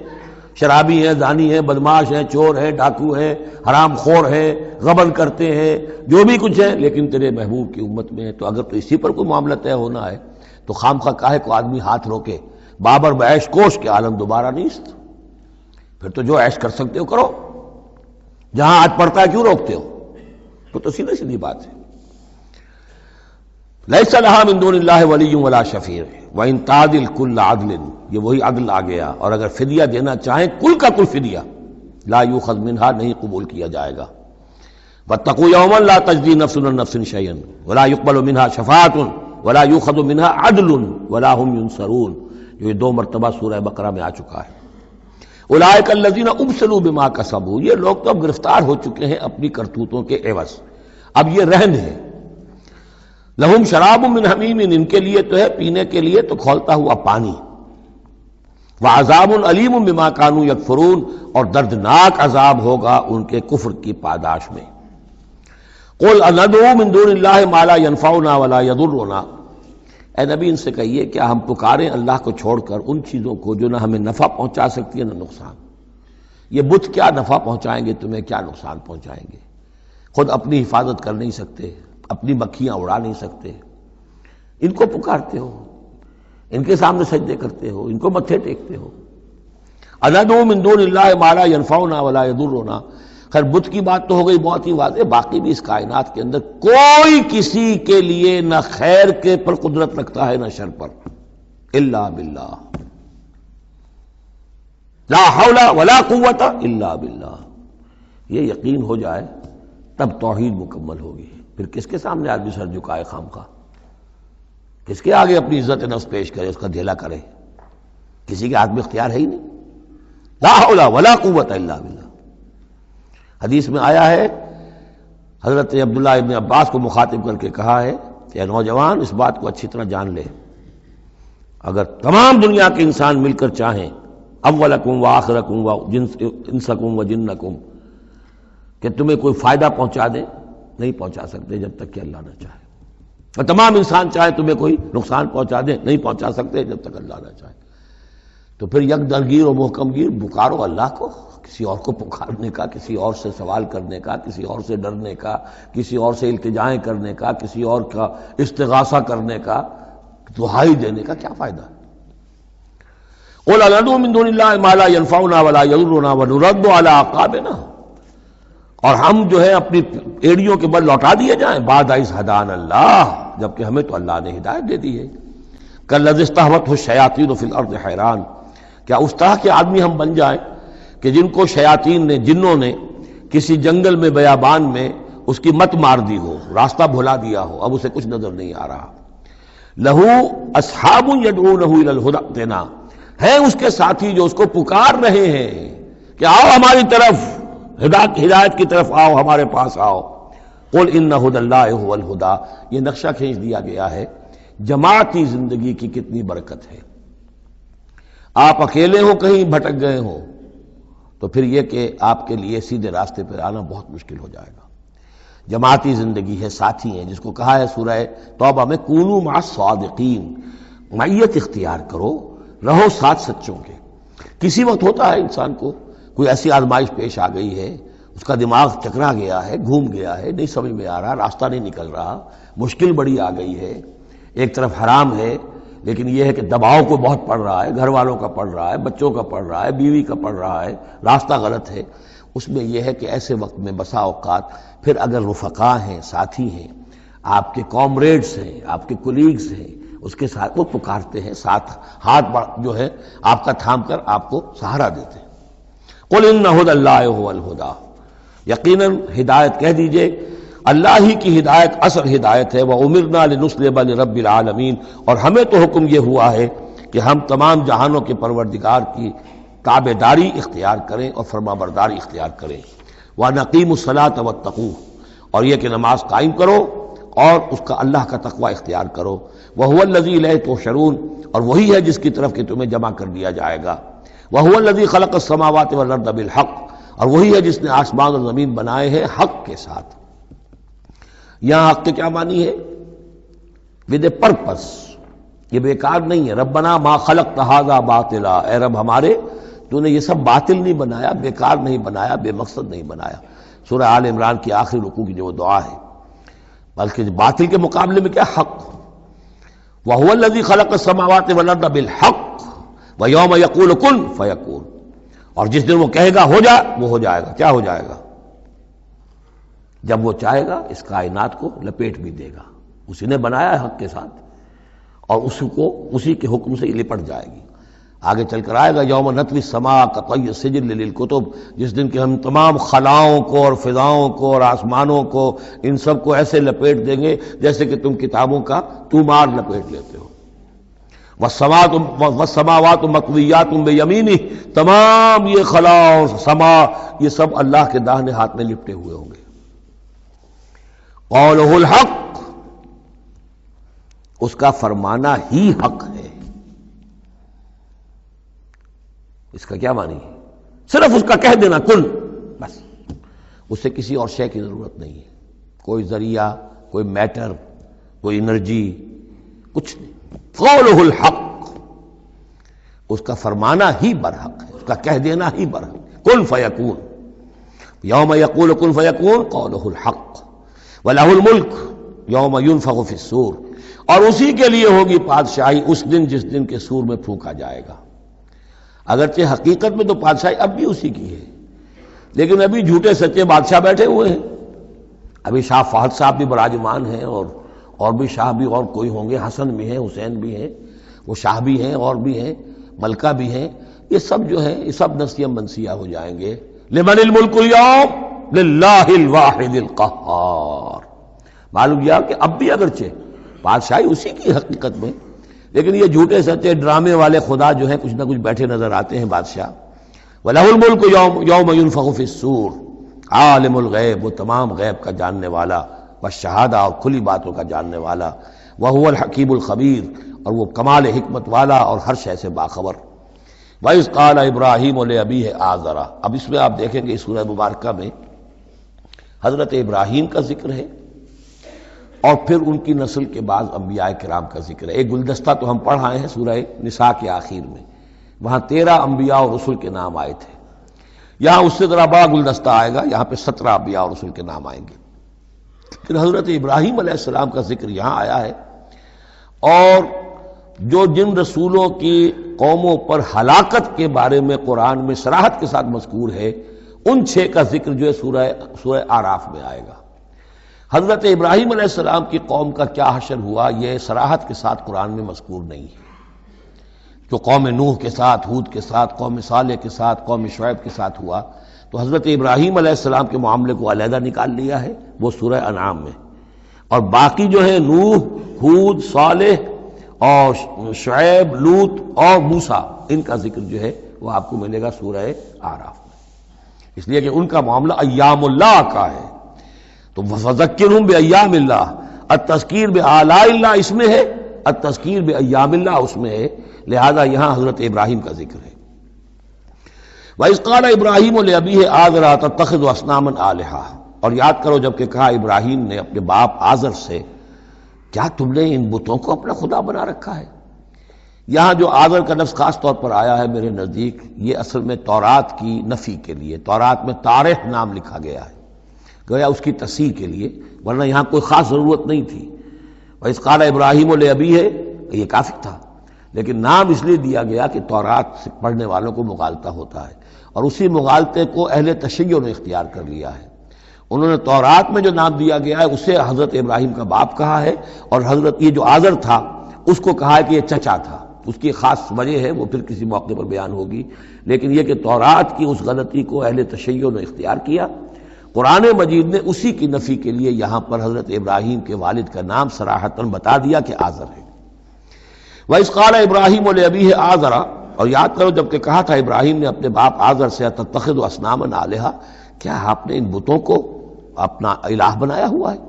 شرابی ہیں، زانی ہیں، بدماش ہیں، چور ہیں، ڈاکو ہیں، حرام خور ہیں، غبن کرتے ہیں، جو بھی کچھ ہے، لیکن تیرے محبوب کی امت میں ہے، تو اگر تو اسی پر کوئی معاملہ طے ہونا ہے تو خام خواہ کاہے کو آدمی ہاتھ روکے؟ بابر بعیش کوش کے عالم دوبارہ نیست، پھر تو جو عیش کر سکتے ہو کرو، جہاں آج پڑتا ہے کیوں روکتے ہو؟ تو سیدھی سیدھی بات ہے۔ لیس لہا من دون اللہ ولی ولا شفیع وان تعدل کل عدل، یہ وہی عدل آ گیا، اور اگر فدیہ دینا چاہیں کل کا کل فدیہ، لا یؤخذ منہا، نہیں قبول کیا جائے گا۔ واتقوا یوما لا تجزی نفس عن نفس شیئا ولا یقبل منہا شفاعۃ ولا یؤخذ منہا عدل ولا هم ینصرون، جو یہ 2 مرتبہ سورہ بقرہ میں آ چکا ہے۔ اولئک الذین ابسلوا بما کسبوا، یہ لوگ تو اب گرفتار ہو چکے ہیں اپنی کرتوتوں کے عوض، اب یہ رہن ہے۔ لہم شراب من حمیم، ان کے لیے تو ہے پینے کے لیے تو کھولتا ہوا پانی، وعذاب علیم بما کانوا یکفرون، اور دردناک عذاب ہوگا ان کے کفر کی پاداش میں۔ قل اندعو من دون اللہ ما لا ینفعنا ولا یضرنا، اے نبی ان سے کہیے کیا ہم پکاریں اللہ کو چھوڑ کر ان چیزوں کو جو نہ ہمیں نفع پہنچا سکتی ہے نہ نقصان؟ یہ بت کیا نفع پہنچائیں گے تمہیں، کیا نقصان پہنچائیں گے؟ خود اپنی حفاظت کر نہیں سکتے، اپنی مکھیاں اڑا نہیں سکتے، ان کو پکارتے ہو، ان کے سامنے سجدے کرتے ہو، ان کو متھے ٹیکتے ہو۔ اندعو من دون اللہ ما لا ینفعنا ولا یضرنا، خیر بت کی بات تو ہو گئی بہت ہی واضح، باقی بھی اس کائنات کے اندر کوئی کسی کے لیے نہ خیر کے پر قدرت رکھتا ہے نہ شر پر، الا باللہ، لا حول ولا قوت الا باللہ۔ یہ یقین ہو جائے تب توحید مکمل ہوگی، پھر کس کے سامنے آدمی سر جھکائے خام خواہ، کس کے آگے اپنی عزت نفس پیش کرے، اس کا دھیلا کرے؟ کسی کے ہاتھ میں اختیار ہے ہی نہیں، لا حول ولا قوت الا باللہ۔ حدیث میں آیا ہے، حضرت عبداللہ ابن عباس کو مخاطب کر کے کہا ہے کہ نوجوان اس بات کو اچھی طرح جان لے، اگر تمام دنیا کے انسان مل کر چاہیں اولکم و آخرکم و انسکم و جنکم کہ تمہیں کوئی فائدہ پہنچا دیں، نہیں پہنچا سکتے جب تک کہ اللہ نہ چاہے، اور تمام انسان چاہے تمہیں کوئی نقصان پہنچا دیں، نہیں پہنچا سکتے جب تک اللہ نہ چاہے۔ تو پھر یک درگیر و محکم گیر پکارو اللہ کو، کسی اور کو پکارنے کا، کسی اور سے سوال کرنے کا، کسی اور سے ڈرنے کا، کسی اور سے التجائیں کرنے کا، کسی اور کا استغاثہ کرنے کا، دہائی دینے کا کیا فائدہ ہے؟ قل ندعو من دون اللہ ما لا ينفعنا ولا يضرنا ونرد على اعقابنا، اور ہم جو ہے اپنی ایڑیوں کے بل لوٹا دیے جائیں بعد از ہدان اللہ، جبکہ ہمیں تو اللہ نے ہدایت دے دی ہے۔ کالذی استہوتہ الشیاطین فی الارض حیران، کیا اس طرح کے آدمی ہم بن جائیں کہ جن کو شیاطین نے، جنوں نے کسی جنگل میں بیابان میں اس کی مت مار دی ہو، راستہ بھلا دیا ہو، اب اسے کچھ نظر نہیں آ رہا۔ لہو اصحاب یدعونہ الی الہدی ائتنا، ہیں اس کے ساتھی جو اس کو پکار رہے ہیں کہ آؤ ہماری طرف، ہدایت کی طرف آؤ، ہمارے پاس آؤ۔ قل ان ھدی اللہ ھو الھدی، یہ نقشہ کھینچ دیا گیا ہے جماعتی زندگی کی کتنی برکت ہے۔ آپ اکیلے ہو، کہیں بھٹک گئے ہو، تو پھر یہ کہ آپ کے لیے سیدھے راستے پر آنا بہت مشکل ہو جائے گا۔ جماعتی زندگی ہے، ساتھی ہیں، جس کو کہا ہے سورہ توبہ میں کونوا مع الصادقین، معیت اختیار کرو، رہو ساتھ سچوں کے۔ کسی وقت ہوتا ہے انسان کو کوئی ایسی آزمائش پیش آ گئی ہے، اس کا دماغ چکرا گیا ہے، گھوم گیا ہے، نہیں سمجھ میں آ رہا، راستہ نہیں نکل رہا، مشکل بڑی آ گئی ہے، ایک طرف حرام ہے لیکن یہ ہے کہ دباؤ کو بہت پڑ رہا ہے، گھر والوں کا پڑ رہا ہے، بچوں کا پڑ رہا ہے، بیوی کا پڑ رہا ہے، راستہ غلط ہے۔ اس میں یہ ہے کہ ایسے وقت میں بسا اوقات پھر اگر رفقا ہیں، ساتھی ہیں، آپ کے کامریڈز ہیں، آپ کے کولیگز ہیں، اس کے ساتھ وہ پکارتے ہیں، ساتھ ہاتھ جو ہے آپ کا تھام کر آپ کو سہارا دیتے ہیں۔ قل ان ھدی اللہ ھو الھدی، یقیناً ہدایت کہہ دیجئے اللہ ہی کی ہدایت اصل ہدایت ہے۔ وَأُمِرْنَا لِنُسْلِمَ لِرَبِّ الْعَالَمِينَ، اور ہمیں تو حکم یہ ہوا ہے کہ ہم تمام جہانوں کے پروردگار کی تابع داری اختیار کریں اور فرما برداری اختیار کریں۔ وَنَقِيمُ الصَّلَاةَ وَاتَّقُوهُ، اور یہ کہ نماز قائم کرو اور اس کا اللہ کا تقوی اختیار کرو۔ وَهُوَ الَّذِي إِلَيْهِ تُحْشَرُونَ، اور وہی ہے جس کی طرف کہ تمہیں جمع کر دیا جائے گا۔ وَهُوَ الَّذِي خَلَقَ السَّمَاوَاتِ وَالْأَرْضَ بِالْحَقِّ، اور وہی ہے جس نے آسمان اور زمین بنائے ہیں حق کے ساتھ۔ یہاں حق کے کیا معنی ہے؟ ود اے پرپس، یہ بیکار نہیں ہے۔ ربنا ما خلقت ھذا باطلا، اے رب ہمارے تو نے یہ سب باطل نہیں بنایا، بیکار نہیں بنایا، بے مقصد نہیں بنایا۔ سورہ آل عمران کی آخری رکوع کی جو دعا ہے، بلکہ باطل کے مقابلے میں کیا حق۔ وَهُوَ الَّذِي خَلَقَ السَّمَاوَاتِ وَالْأَرْضَ بِالْحَقِّ وَيَوْمَ يَقُولُ كُن فَيَكُونُ، اور جس دن وہ کہے گا ہو جا، وہ ہو جائے گا۔ کیا ہو جائے گا؟ جب وہ چاہے گا اس کائنات کو لپیٹ بھی دے گا، اسی نے بنایا ہے حق کے ساتھ، اور اسی کے حکم سے لپٹ جائے گی۔ آگے چل کر آئے گا یوم نطوی السماء کطی السجل للکتب، جس دن کہ ہم تمام خلاؤں کو اور فضاؤں کو اور آسمانوں کو، ان سب کو ایسے لپیٹ دیں گے جیسے کہ تم کتابوں کا طومار لپیٹ لیتے ہو۔ والسماوات مطویات بیمینہ، تمام یہ خلا اور سما یہ سب اللہ کے داہنے ہاتھ میں لپٹے ہوئے ہوں گے۔ قولہ الحق، اس کا فرمانا ہی حق ہے۔ اس کا کیا معنی ہے؟ صرف اس کا کہہ دینا کن، بس، اس سے کسی اور شے کی ضرورت نہیں ہے، کوئی ذریعہ، کوئی میٹر، کوئی انرجی، کچھ نہیں۔ قولہ الحق، اس کا فرمانا ہی برحق ہے، اس کا کہہ دینا ہی برحق ہے۔ کن فیکون، یوم یقول کن فیکون قولہ الحق، وَلَهُ الْمُلْكُ یوم يُنفَخُ فِي الصُّورِ، اور اسی کے لیے ہوگی بادشاہی اس دن جس دن کے سور میں پھونکا جائے گا۔ اگرچہ حقیقت میں تو بادشاہی اب بھی اسی کی ہے، لیکن ابھی جھوٹے سچے بادشاہ بیٹھے ہوئے ہیں۔ ابھی شاہ فہد صاحب بھی براجمان ہیں، اور بھی شاہ بھی اور کوئی ہوں گے، حسن بھی ہیں، حسین بھی ہیں، وہ شاہ بھی ہیں اور بھی ہیں، ملکہ بھی ہیں۔ یہ سب جو ہیں یہ سب نسیم منسیہ ہو جائیں گے۔ لمن الملک اليوم للہ الواحد القہار، معلوم کیا کہ اب بھی اگرچہ بادشاہی اسی کی حقیقت میں، لیکن یہ جھوٹے سچے ڈرامے والے خدا جو ہیں کچھ نہ کچھ بیٹھے نظر آتے ہیں بادشاہ۔ وَلَهُ الْمُلْكُ یوم يُنفَخُ فِي الصُّورِ، عالم الغیب، وہ تمام غیب کا جاننے والا، والشہادہ، اور کھلی باتوں کا جاننے والا، وَهُوَ الْحَكِيمُ الْخَبِيرُ، اور وہ کمال حکمت والا اور ہر شے سے باخبر۔ وَإِذْ قَالَ إِبْرَاهِيمُ لِأَبِيهِ آزَرَ، اب اس میں آپ دیکھیں گے اس سورہ مبارکہ میں حضرت ابراہیم کا ذکر ہے اور پھر ان کی نسل کے بعض انبیاء کرام کا ذکر ہے۔ ایک گلدستہ تو ہم پڑھ آئے ہیں سورہ نساء کے آخر میں، وہاں 13 انبیاء اور رسل کے نام آئے تھے۔ یہاں اس سے ذرا بڑا گلدستہ آئے گا، یہاں پہ 17 انبیاء اور رسل کے نام آئیں گے۔ پھر حضرت ابراہیم علیہ السلام کا ذکر یہاں آیا ہے، اور جو جن رسولوں کی قوموں پر ہلاکت کے بارے میں قرآن میں صراحت کے ساتھ مذکور ہے، ان 6 کا ذکر جو ہے سورہ اعراف میں آئے گا۔ حضرت ابراہیم علیہ السلام کی قوم کا کیا حشر ہوا یہ صراحت کے ساتھ قرآن میں مذکور نہیں ہے۔ جو قوم نوح کے ساتھ، ہود کے ساتھ، قوم صالح کے ساتھ، قوم شعیب کے ساتھ ہوا، تو حضرت ابراہیم علیہ السلام کے معاملے کو علیحدہ نکال لیا ہے، وہ سورہ انعام میں، اور باقی جو ہے نوح، ہود، صالح اور شعیب، لوط اور موسیٰ، ان کا ذکر جو ہے وہ آپ کو ملے گا سورہ اعراف میں، اس لیے کہ ان کا معاملہ ایام اللہ کا ہے۔ تو فذکرہم بایام اللہ، التذکیر بآلاء اللہ اس میں ہے، التذکیر بایام اللہ اس میں ہے، لہذا یہاں حضرت ابراہیم کا ذکر ہے۔ وَإِذْ قَالَ إِبْرَاهِيمُ لِأَبِيهِ آزَرَ أَتَتَّخِذُ أَصْنَامًا آلِهَةً، اور یاد کرو جب کہ کہا ابراہیم نے اپنے باپ آزر سے، کیا تم نے ان بتوں کو اپنا خدا بنا رکھا ہے؟ یہاں جو آزر کا لفظ خاص طور پر آیا ہے میرے نزدیک، یہ اصل میں تورات کی نفی کے لیے، تورات میں تارح نام لکھا گیا ہے، گویا اس کی تصحیح کے لیے، ورنہ یہاں کوئی خاص ضرورت نہیں تھی۔ وَإِذْ قَالَ إِبْرَاهِيمُ لِأَبِيهِ، یہ کافی تھا، لیکن نام اس لیے دیا گیا کہ تورات سے پڑھنے والوں کو مغالطہ ہوتا ہے، اور اسی مغالطے کو اہل تشیع نے اختیار کر لیا ہے۔ انہوں نے تورات میں جو نام دیا گیا ہے اسے حضرت ابراہیم کا باپ کہا ہے، اور حضرت یہ جو آزر تھا اس کو کہا ہے کہ یہ چچا تھا۔ اس کی خاص وجہ ہے، وہ پھر کسی موقع پر بیان ہوگی، لیکن یہ کہ تورات کی اس غلطی کو اہل تشیع نے اختیار کیا۔ قرآن مجید نے اسی کی نفی کے لیے یہاں پر حضرت ابراہیم کے والد کا نام صراحتاً بتا دیا کہ آزر ہے۔ وَإِذْ قَالَ إِبْرَاهِيمُ لِأَبِيهِ آزَرَ، اور یاد کرو جب کہ کہا تھا ابراہیم نے اپنے باپ آزر سے، أَتَتَّخِذُ أَصْنَامًا آلِهَةً، کیا آپ نے ان بتوں کو اپنا الہ بنایا ہوا ہے؟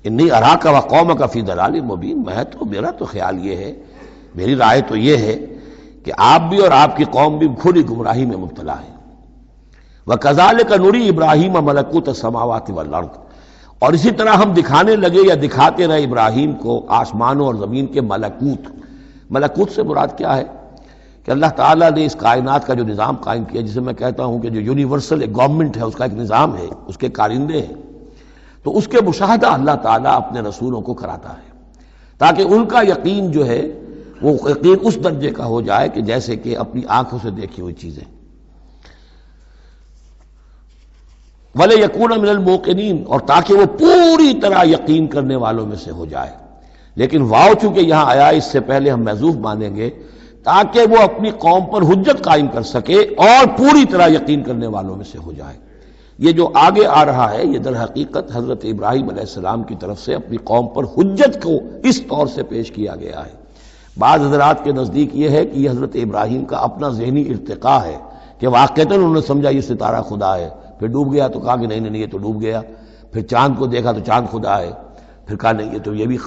انی اراک وقومک فی ضلال مبین، میرا تو خیال یہ ہے، میری رائے تو یہ ہے کہ آپ بھی اور آپ کی قوم بھی کھلی گمراہی میں مبتلا ہے۔ وَكَذَلِكَ نُرِي إِبْرَاهِيمَ مَلَكُوتَ السَّمَاوَاتِ وَالْأَرْضِ، اور اسی طرح ہم دکھانے لگے یا دکھاتے رہے ابراہیم کو آسمانوں اور زمین کے ملکوت۔ ملکوت سے مراد کیا ہے کہ اللہ تعالیٰ نے اس کائنات کا جو نظام قائم کیا، جسے میں کہتا ہوں کہ جو یونیورسل ایک گورنمنٹ ہے، اس کا ایک نظام ہے، اس کے کارندے ہیں، تو اس کے مشاہدہ اللہ تعالیٰ اپنے رسولوں کو کراتا ہے تاکہ ان کا یقین جو ہے وہ یقین اس درجے کا ہو جائے کہ جیسے کہ اپنی آنکھوں سے دیکھی ہوئی چیزیں۔ وَلَيَكُونَ مِنَ الْمُوقِنِينَ، اور تاکہ وہ پوری طرح یقین کرنے والوں میں سے ہو جائے، لیکن واو چونکہ یہاں آیا، اس سے پہلے ہم محذوف مانیں گے تاکہ وہ اپنی قوم پر حجت قائم کر سکے اور پوری طرح یقین کرنے والوں میں سے ہو جائے۔ یہ جو آگے آ رہا ہے یہ در حقیقت حضرت ابراہیم علیہ السلام کی طرف سے اپنی قوم پر حجت کو اس طور سے پیش کیا گیا ہے۔ بعض حضرات کے نزدیک یہ ہے کہ یہ حضرت ابراہیم کا اپنا ذہنی ارتقاء ہے کہ واقعتاً انہوں نے سمجھا یہ ستارہ خدا ہے، پھر ڈوب گیا تو کہا کہ نہیں یہ تو ڈوب گیا، پھر چاند کو دیکھا تو چاند خدا ہے، پھر کہا نہیں یہ تو یہ بھی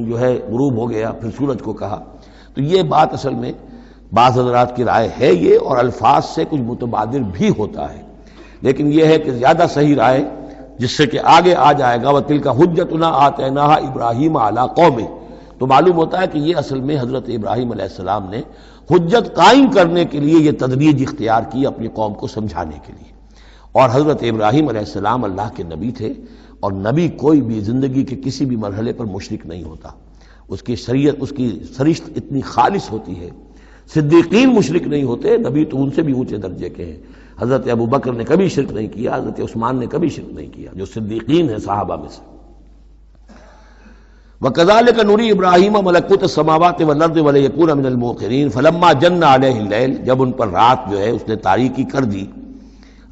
جو ہے غروب ہو گیا، پھر سورج کو کہا۔ تو یہ بات اصل میں بعض حضرات کی رائے ہے یہ، اور الفاظ سے کچھ متبادر بھی ہوتا ہے، لیکن یہ ہے کہ زیادہ صحیح رائے جس سے کہ آگے آ جائے گا وَتِلْكَ حُجَّتُنَا آتَيْنَاهَا إِبْرَاهِيمَ عَلَىٰ قَوْمِهِ، تو معلوم ہوتا ہے کہ یہ اصل میں حضرت ابراہیم علیہ السلام نے حجت قائم کرنے کے لیے یہ تدریج اختیار کی اپنی قوم کو سمجھانے کے لیے۔ اور حضرت ابراہیم علیہ السلام اللہ کے نبی تھے، اور نبی کوئی بھی زندگی کے کسی بھی مرحلے پر مشرک نہیں ہوتا، اس کی شریعت، اس کی سرشت اتنی خالص ہوتی ہے۔ صدیقین مشرک نہیں ہوتے، نبی تو ان سے بھی اونچے درجے کے ہیں۔ حضرت ابو بکر نے کبھی شرک نہیں کیا، حضرت عثمان نے کبھی شرک نہیں کیا، جو صدیقین ہیں صحابہ میں سے۔ وَكَذَلِكَ نُرِي إِبْرَاهِيمَ مَلَكُوتَ السَّمَاوَاتِ وَالْأَرْضِ وَلِيَكُونَ مِنَ الْمُوقِنِينَ فَلَمَّا جَنَّ عَلَيْهِ اللَّيْلُ، جب ان پر رات جو ہے اس نے تاریکی کر دی،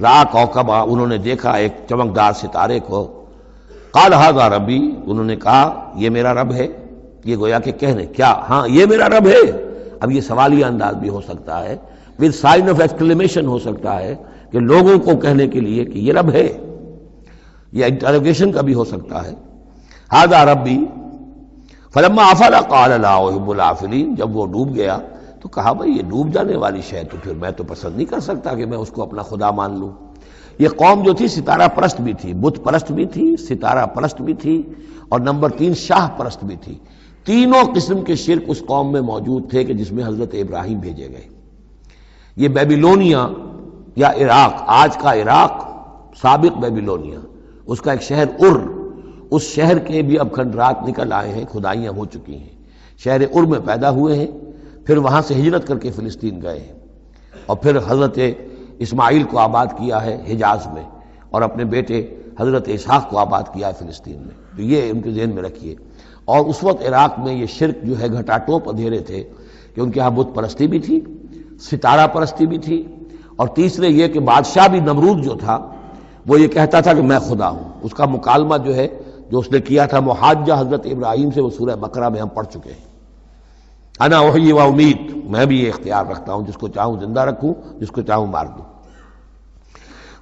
رَأَىٰ كَوْكَبًا، انہوں نے دیکھا ایک چمکدار ستارے کو، قَالَ هَٰذَا رَبِّي، انہوں نے کہا یہ میرا رب ہے۔ یہ گویا کہ کہنے کیا، ہاں یہ میرا رب ہے۔ اب یہ سوالیہ انداز بھی ہو سکتا ہے، پھر سائن آف ایکسکلیمیشن ہو سکتا ہے کہ لوگوں کو کہنے کے لیے کہ یہ رب ہے، یہ انٹروگیشن کا بھی ہو سکتا ہے۔ هَٰذَا رَبِّي فلما افل قال لا احب الافلین، جب وہ ڈوب گیا تو کہا بھائی یہ ڈوب جانے والی شے تو پھر میں تو پسند نہیں کر سکتا کہ میں اس کو اپنا خدا مان لوں۔ یہ قوم جو تھی ستارہ پرست بھی تھی، بت پرست بھی تھی، ستارہ پرست بھی تھی، اور نمبر 3 شاہ پرست بھی تھی۔ تینوں قسم کے شرک اس قوم میں موجود تھے کہ جس میں حضرت ابراہیم بھیجے گئے۔ یہ بیبیلونیا یا عراق، آج کا عراق، سابق بیبیلونیا، اس کا ایک شہر اس شہر کے بھی اب کھنڈرات نکل آئے ہیں، کھدائیاں ہو چکی ہیں۔ شہر میں پیدا ہوئے ہیں، پھر وہاں سے ہجرت کر کے فلسطین گئے ہیں، اور پھر حضرت اسماعیل کو آباد کیا ہے حجاز میں، اور اپنے بیٹے حضرت اسحاق کو آباد کیا ہے فلسطین میں۔ تو یہ ان کے ذہن میں رکھیے۔ اور اس وقت عراق میں یہ شرک جو ہے گھٹا ٹوپ اندھیرے تھے کہ ان کے یہاں بت پرستی بھی تھی، ستارہ پرستی بھی تھی، اور تیسرے یہ کہ بادشاہ بھی نمرود جو تھا وہ یہ کہتا تھا کہ میں خدا ہوں۔ اس کا مکالمہ جو ہے جو اس نے کیا تھا محاجہ حضرت ابراہیم سے، وہ سورہ بقرہ میں ہم پڑھ چکے ہیں۔ انا احیی و امید، میں بھی یہ اختیار رکھتا ہوں، جس کو چاہوں زندہ رکھوں، جس کو چاہوں مار دوں۔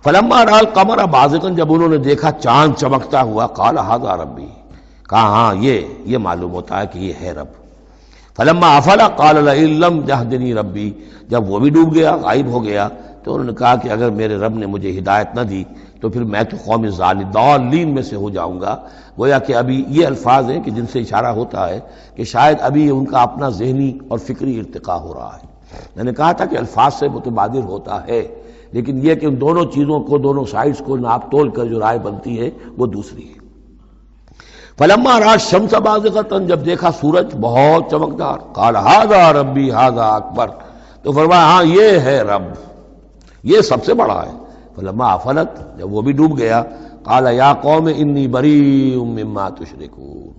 فلما رأى القمر بازغا، جب انہوں نے دیکھا چاند چمکتا ہوا، قال ھذا ربی، کہا ہاں یہ معلوم ہوتا ہے کہ یہ ہے رب۔ فلما افل قال لئن لم يهدنی ربی، جب وہ بھی ڈوب گیا، غائب ہو گیا، تو انہوں نے کہا کہ اگر میرے رب نے مجھے ہدایت نہ دی تو پھر میں تو قوم ضالین میں سے ہو جاؤں گا۔ گویا کہ ابھی یہ الفاظ ہیں کہ جن سے اشارہ ہوتا ہے کہ شاید ابھی ان کا اپنا ذہنی اور فکری ارتقاء ہو رہا ہے۔ میں نے کہا تھا کہ الفاظ سے متبادر ہوتا ہے، لیکن یہ کہ ان دونوں چیزوں کو، دونوں سائڈز کو ناپ تول کر جو رائے بنتی ہے وہ دوسری ہے۔ فلما رأى الشمس بازغة، جب دیکھا سورج بہت چمکدار، قال ھذا ربی ھذا اکبر، تو فرمایا ہاں یہ ہے رب، یہ سب سے بڑا ہے۔ فلما افلت، جب وہ بھی ڈوب گیا، قال یا قوم انی بریء مما تشرکون،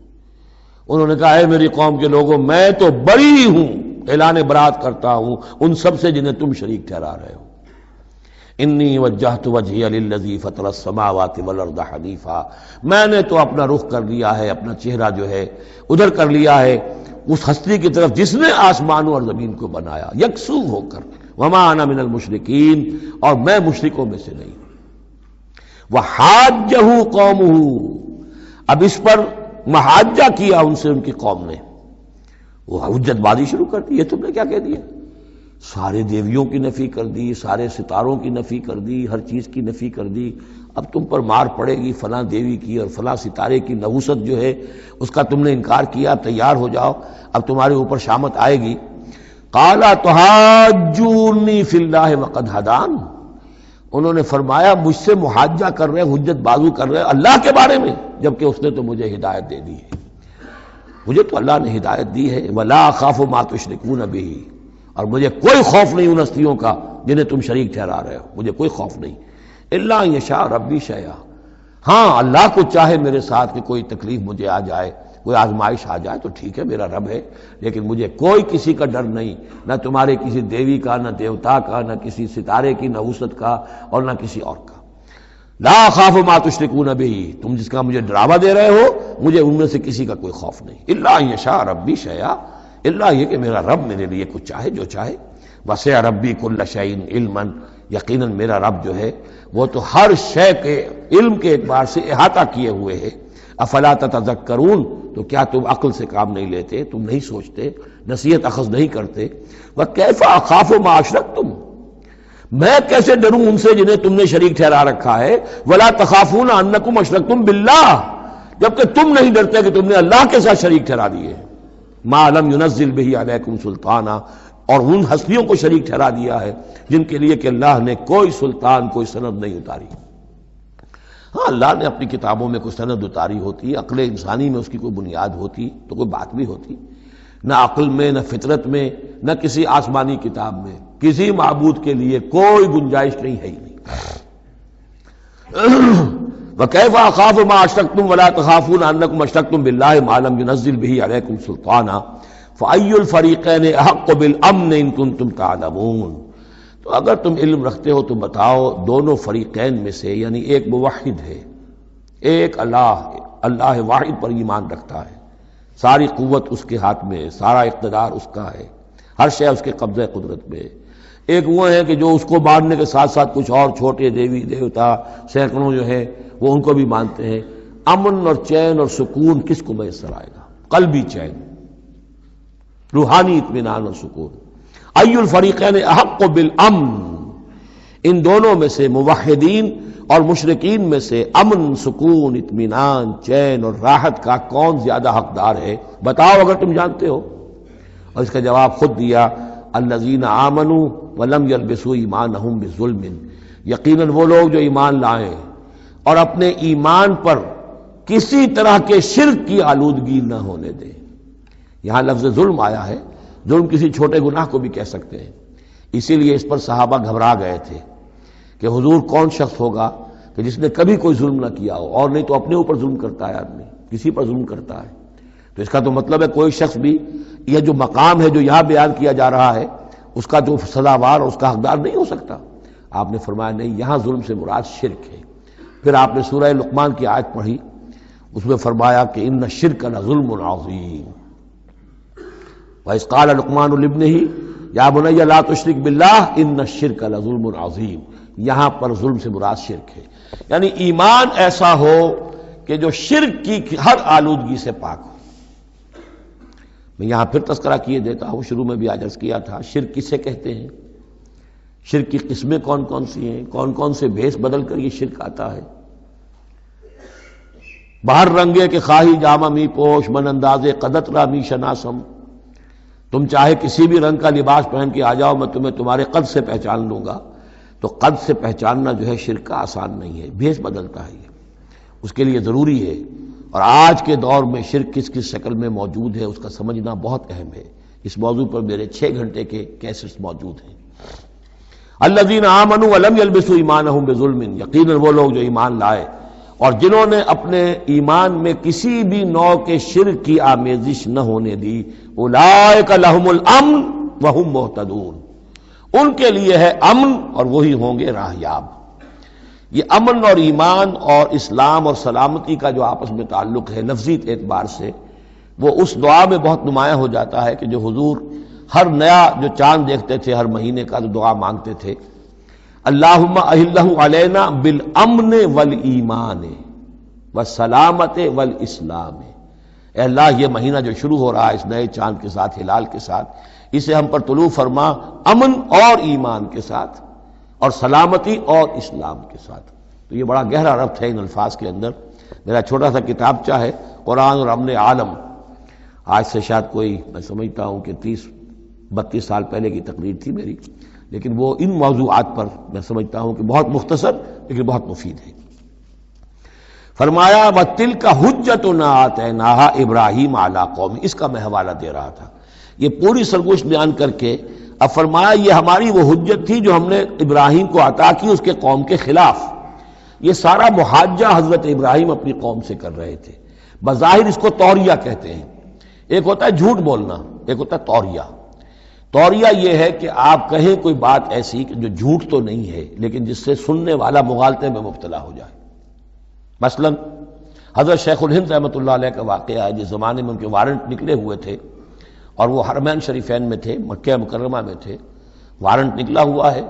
انہوں نے کہا اے میری قوم کے لوگوں، میں تو بری ہوں، اعلان برات کرتا ہوں ان سب سے جنہیں تم شریک ٹھہرا رہے ہو۔ انی وجہت وجہی للذی فطر السماوات والارض حنیفا، میں نے تو اپنا رخ کر لیا ہے، اپنا چہرہ جو ہے ادھر کر لیا ہے اس ہستی کی طرف جس نے آسمانوں اور زمین کو بنایا، یکسو ہو کر، وما انا من المشرکین، اور میں مشرکوں میں سے نہیں۔ وحاجہ قومہ، اب اس پر محاجہ کیا ان سے ان کی قوم نے، وہ حجت بازی شروع کر دی، یہ تم نے کیا کہہ دیا؟ سارے دیویوں کی نفی کر دی، سارے ستاروں کی نفی کر دی، ہر چیز کی نفی کر دی، اب تم پر مار پڑے گی فلاں دیوی کی اور فلاں ستارے کی نحوست جو ہے اس کا تم نے انکار کیا، تیار ہو جاؤ، اب تمہارے اوپر شامت آئے گی۔ قال تحاجونی فی اللہ وقد ہدان، انہوں نے فرمایا مجھ سے محاجہ کر رہے، حجت بازو کر رہے اللہ کے بارے میں، جبکہ اس نے تو مجھے ہدایت دے دی ہے، مجھے تو اللہ نے ہدایت دی ہے۔ ولا اخاف ما تشرکون بہ، اور مجھے کوئی خوف نہیں ان ہستیوں کا جنہیں تم شریک ٹھہرا رہے ہو، مجھے کوئی خوف نہیں۔ الا ان یشاء ربی شیئا، ہاں اللہ کو چاہے میرے ساتھ کہ کوئی تکلیف مجھے آ جائے، کوئی آزمائش آ جائے تو ٹھیک ہے، میرا رب ہے، لیکن مجھے کوئی کسی کا ڈر نہیں، نہ تمہارے کسی دیوی کا، نہ دیوتا کا، نہ کسی ستارے کی نحوست کا، اور نہ کسی اور کا۔ لا اخاف ما تشرکون بہ، تم جس کا مجھے ڈراوا دے رہے ہو مجھے ان میں سے کسی کا کوئی خوف نہیں۔ الا ان یشاء ربی شیئا، الا یہ کہ میرا رب میرے لیے کچھ چاہے، جو چاہے۔ وسع ربی کل شیء علما، یقیناً میرا رب جو ہے وہ تو ہر شے کے علم کے اعتبار سے احاطہ کیے ہوئے ہے۔ افلا تتذکرون، تو کیا تم عقل سے کام نہیں لیتے، تم نہیں سوچتے، نصیحت اخذ نہیں کرتے؟ وکیف اخاف ما اشرکتم، میں کیسے ڈروں ان سے جنہیں تم نے شریک ٹھہرا رکھا ہے۔ ولا تخافون انکم اشرکتم باللہ، جبکہ تم نہیں ڈرتے کہ تم نے اللہ کے ساتھ شریک ٹھہرا دیے۔ ما لم ينزل به علیکم سلطانا، اور ان ہستیوں کو شریک ٹھہرا دیا ہے جن کے لیے کہ اللہ نے کوئی سلطان، کوئی سند نہیں اتاری۔ ہاں اللہ نے اپنی کتابوں میں کوئی سند اتاری ہوتی، عقل انسانی میں اس کی کوئی بنیاد ہوتی تو کوئی بات بھی ہوتی، نہ عقل میں، نہ فطرت میں، نہ کسی آسمانی کتاب میں کسی معبود کے لیے کوئی گنجائش نہیں ہے ہی نہیں۔ وَكَيْفَ أَخَافُ مَا أَشْرَكْتُمْ وَلَا تَخَافُونَ أَنَّكُمْ أَشْرَكْتُمْ بِاللَّهِ مَا لَمْ يُنَزِّلْ بِهِ عَلَيْكُمْ سُلْطَانًا فَأَيُّ الْفَرِيقَيْنِ أَحَقُّ بِالْأَمْنِ إِن كُنتُمْ تَعْلَمُونَ، تو اگر تم علم رکھتے ہو تو بتاؤ دونوں فریقین میں سے، یعنی ایک موحد ہے، ایک اللہ واحد پر ایمان رکھتا ہے، ساری قوت اس کے ہاتھ میں، سارا اقتدار اس کا ہے، ہر شے اس کے قبضہ قدرت میں۔ ایک وہ ہے کہ جو اس کو ماننے کے ساتھ ساتھ کچھ اور چھوٹے دیوی دیوتا سینکڑوں جو ہے وہ ان کو بھی مانتے ہیں۔ امن اور چین اور سکون کس کو میسر آئے گا؟ قلبی چین، روحانی اطمینان اور سکون۔ ای الفریقین احق بالامن، ان دونوں میں سے موحدین اور مشرکین میں سے امن، سکون، اطمینان، چین اور راحت کا کون زیادہ حقدار ہے؟ بتاؤ اگر تم جانتے ہو۔ اور اس کا جواب خود دیا، الذین آمنوا ولم یلبسوا ایمانہم بظلم، یقیناً وہ لوگ جو ایمان لائیں اور اپنے ایمان پر کسی طرح کے شرک کی آلودگی نہ ہونے دیں۔ یہاں لفظ ظلم آیا ہے، ظلم کسی چھوٹے گناہ کو بھی کہہ سکتے ہیں، اسی لیے اس پر صحابہ گھبرا گئے تھے کہ حضور کون شخص ہوگا کہ جس نے کبھی کوئی ظلم نہ کیا ہو، اور نہیں تو اپنے اوپر ظلم کرتا ہے آدمی، کسی پر ظلم کرتا ہے۔ تو اس کا تو مطلب ہے کوئی شخص بھی یہ جو مقام ہے جو یہاں بیان کیا جا رہا ہے اس کا جو سزاوار اور اس کا حقدار نہیں ہو سکتا۔ آپ نے فرمایا نہیں، یہاں ظلم سے مراد شرک ہے۔ پھر آپ نے سورہ لقمان کی آیت پڑھی، اس میں فرمایا کہ ان الشرک لظلم عظیم، وَإِذْ قَالَ لُقْمَانُ لِابْنِهِ يَا بُنَيَّ لَا تُشْرِكْ بِاللَّهِ إِنَّ الشِّرْكَ لَظُلْمٌ عَظِيمٌ۔ یہاں پر ظلم سے مراد شرک ہے، یعنی ایمان ایسا ہو کہ جو شرک کی ہر آلودگی سے پاک ہو۔ میں یہاں پھر تذکرہ کیے دیتا ہوں، شروع میں بھی عرض کیا تھا، شرک کسے کہتے ہیں، شرک کی قسمیں کون کون سی ہیں، کون کون سے بھیس بدل کر یہ شرک آتا ہے۔ باہر رنگے کے خواہی جامہ می پوش، من اندازے قدت را می شناسم، تم چاہے کسی بھی رنگ کا لباس پہن کے آ جاؤ، میں تمہیں تمہارے قد سے پہچان لوں گا۔ تو قد سے پہچاننا جو ہے شرک کا آسان نہیں ہے، بھیس بدلتا ہے یہ، اس کے لیے ضروری ہے۔ اور آج کے دور میں شرک کس کس شکل میں موجود ہے اس کا سمجھنا بہت اہم ہے۔ اس موضوع پر میرے 6 گھنٹے کے کیسٹس موجود ہیں۔ الذین آمنوا ولم یلبسوا ایمانہم بظلم، یقیناً وہ لوگ جو ایمان لائے اور جنہوں نے اپنے ایمان میں کسی بھی نوع کے شرک کی آمیزش نہ ہونے دی، اولئک لہم الامن وہم مہتدون، ان کے لیے ہے امن اور وہی ہوں گے راہیاب۔ یہ امن اور ایمان اور اسلام اور سلامتی کا جو آپس میں تعلق ہے لفظی اعتبار سے، وہ اس دعا میں بہت نمایاں ہو جاتا ہے کہ جو حضور ہر نیا جو چاند دیکھتے تھے ہر مہینے کا، تو دعا مانگتے تھے، اللہم اہلہ علینا بالامن والایمان والسلامت والاسلام، اے اللہ یہ مہینہ جو شروع ہو رہا ہے اس نئے چاند کے ساتھ، ہلال کے ساتھ، اسے ہم پر طلوع فرما امن اور ایمان کے ساتھ اور سلامتی اور اسلام کے ساتھ۔ تو یہ بڑا گہرا ربط ہے ان الفاظ کے اندر۔ میرا چھوٹا سا کتابچہ ہے قرآن اور امن عالم، آج سے شاید کوئی میں سمجھتا ہوں کہ 30-32 سال پہلے کی تقریر تھی میری، لیکن وہ ان موضوعات پر میں سمجھتا ہوں کہ بہت مختصر لیکن بہت مفید ہے۔ فرمایا وَتِلْكَ حُجَّتُنَا آتَيْنَاهَا إِبْرَاهِيمَ عَلَىٰ قَوْمِهِ، اس کا میں حوالہ دے رہا تھا۔ یہ پوری سرگوشت بیان کر کے اب فرمایا یہ ہماری وہ حجت تھی جو ہم نے ابراہیم کو عطا کی اس کے قوم کے خلاف۔ یہ سارا محاجہ حضرت ابراہیم اپنی قوم سے کر رہے تھے۔ بظاہر اس کو توریہ کہتے ہیں، ایک ہوتا ہے جھوٹ بولنا، ایک ہوتا ہے توریہ۔ توریہ یہ ہے کہ آپ کہیں کوئی بات ایسی کہ جو جھوٹ تو نہیں ہے لیکن جس سے سننے والا مغالطے میں مبتلا ہو جائے۔ مثلا حضرت شیخ الہند رحمۃ اللہ علیہ کا واقعہ ہے، جس زمانے میں ان کے وارنٹ نکلے ہوئے تھے اور وہ حرمین شریفین میں تھے، مکہ مکرمہ میں تھے، وارنٹ نکلا ہوا ہے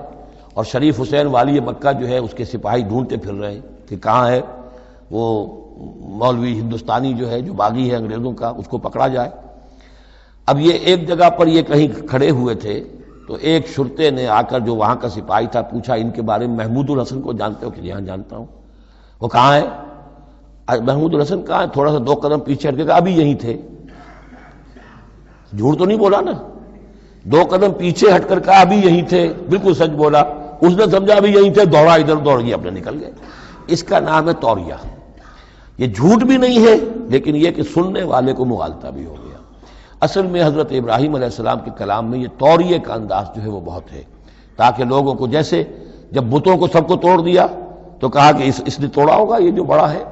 اور شریف حسین والی مکہ جو ہے اس کے سپاہی ڈھونڈتے پھر رہے ہیں کہ کہاں ہے وہ مولوی ہندوستانی جو ہے جو باغی ہے انگریزوں کا، اس کو پکڑا جائے۔ اب یہ ایک جگہ پر یہ کہیں کھڑے ہوئے تھے تو ایک شرطے نے آ کر جو وہاں کا سپاہی تھا پوچھا ان کے بارے میں، محمود الحسن کو جانتے ہو؟ کہ یہاں جانتا ہوں۔ وہ کہاں ہے؟ محمود الحسن کہاں ہے؟ تھوڑا سا 2 قدم پیچھے ہٹ کے کہا ابھی یہیں تھے۔ جھوٹ تو نہیں بولا نا، 2 قدم پیچھے ہٹ کر کہا ابھی یہیں تھے، بالکل سچ بولا۔ اس نے سمجھا ابھی یہیں تھے، دوڑا ادھر دوڑ گیا، اپنے نکل گئے۔ اس کا نام ہے توریہ۔ یہ جھوٹ بھی نہیں ہے لیکن یہ کہ سننے والے کو مغالطہ بھی ہو گیا۔ اصل میں حضرت ابراہیم علیہ السلام کے کلام میں یہ توریہ کا انداز جو ہے وہ بہت ہے، تاکہ لوگوں کو، جیسے جب بتوں کو سب کو توڑ دیا تو کہا کہ اس نے توڑا ہوگا، یہ جو بڑا ہے،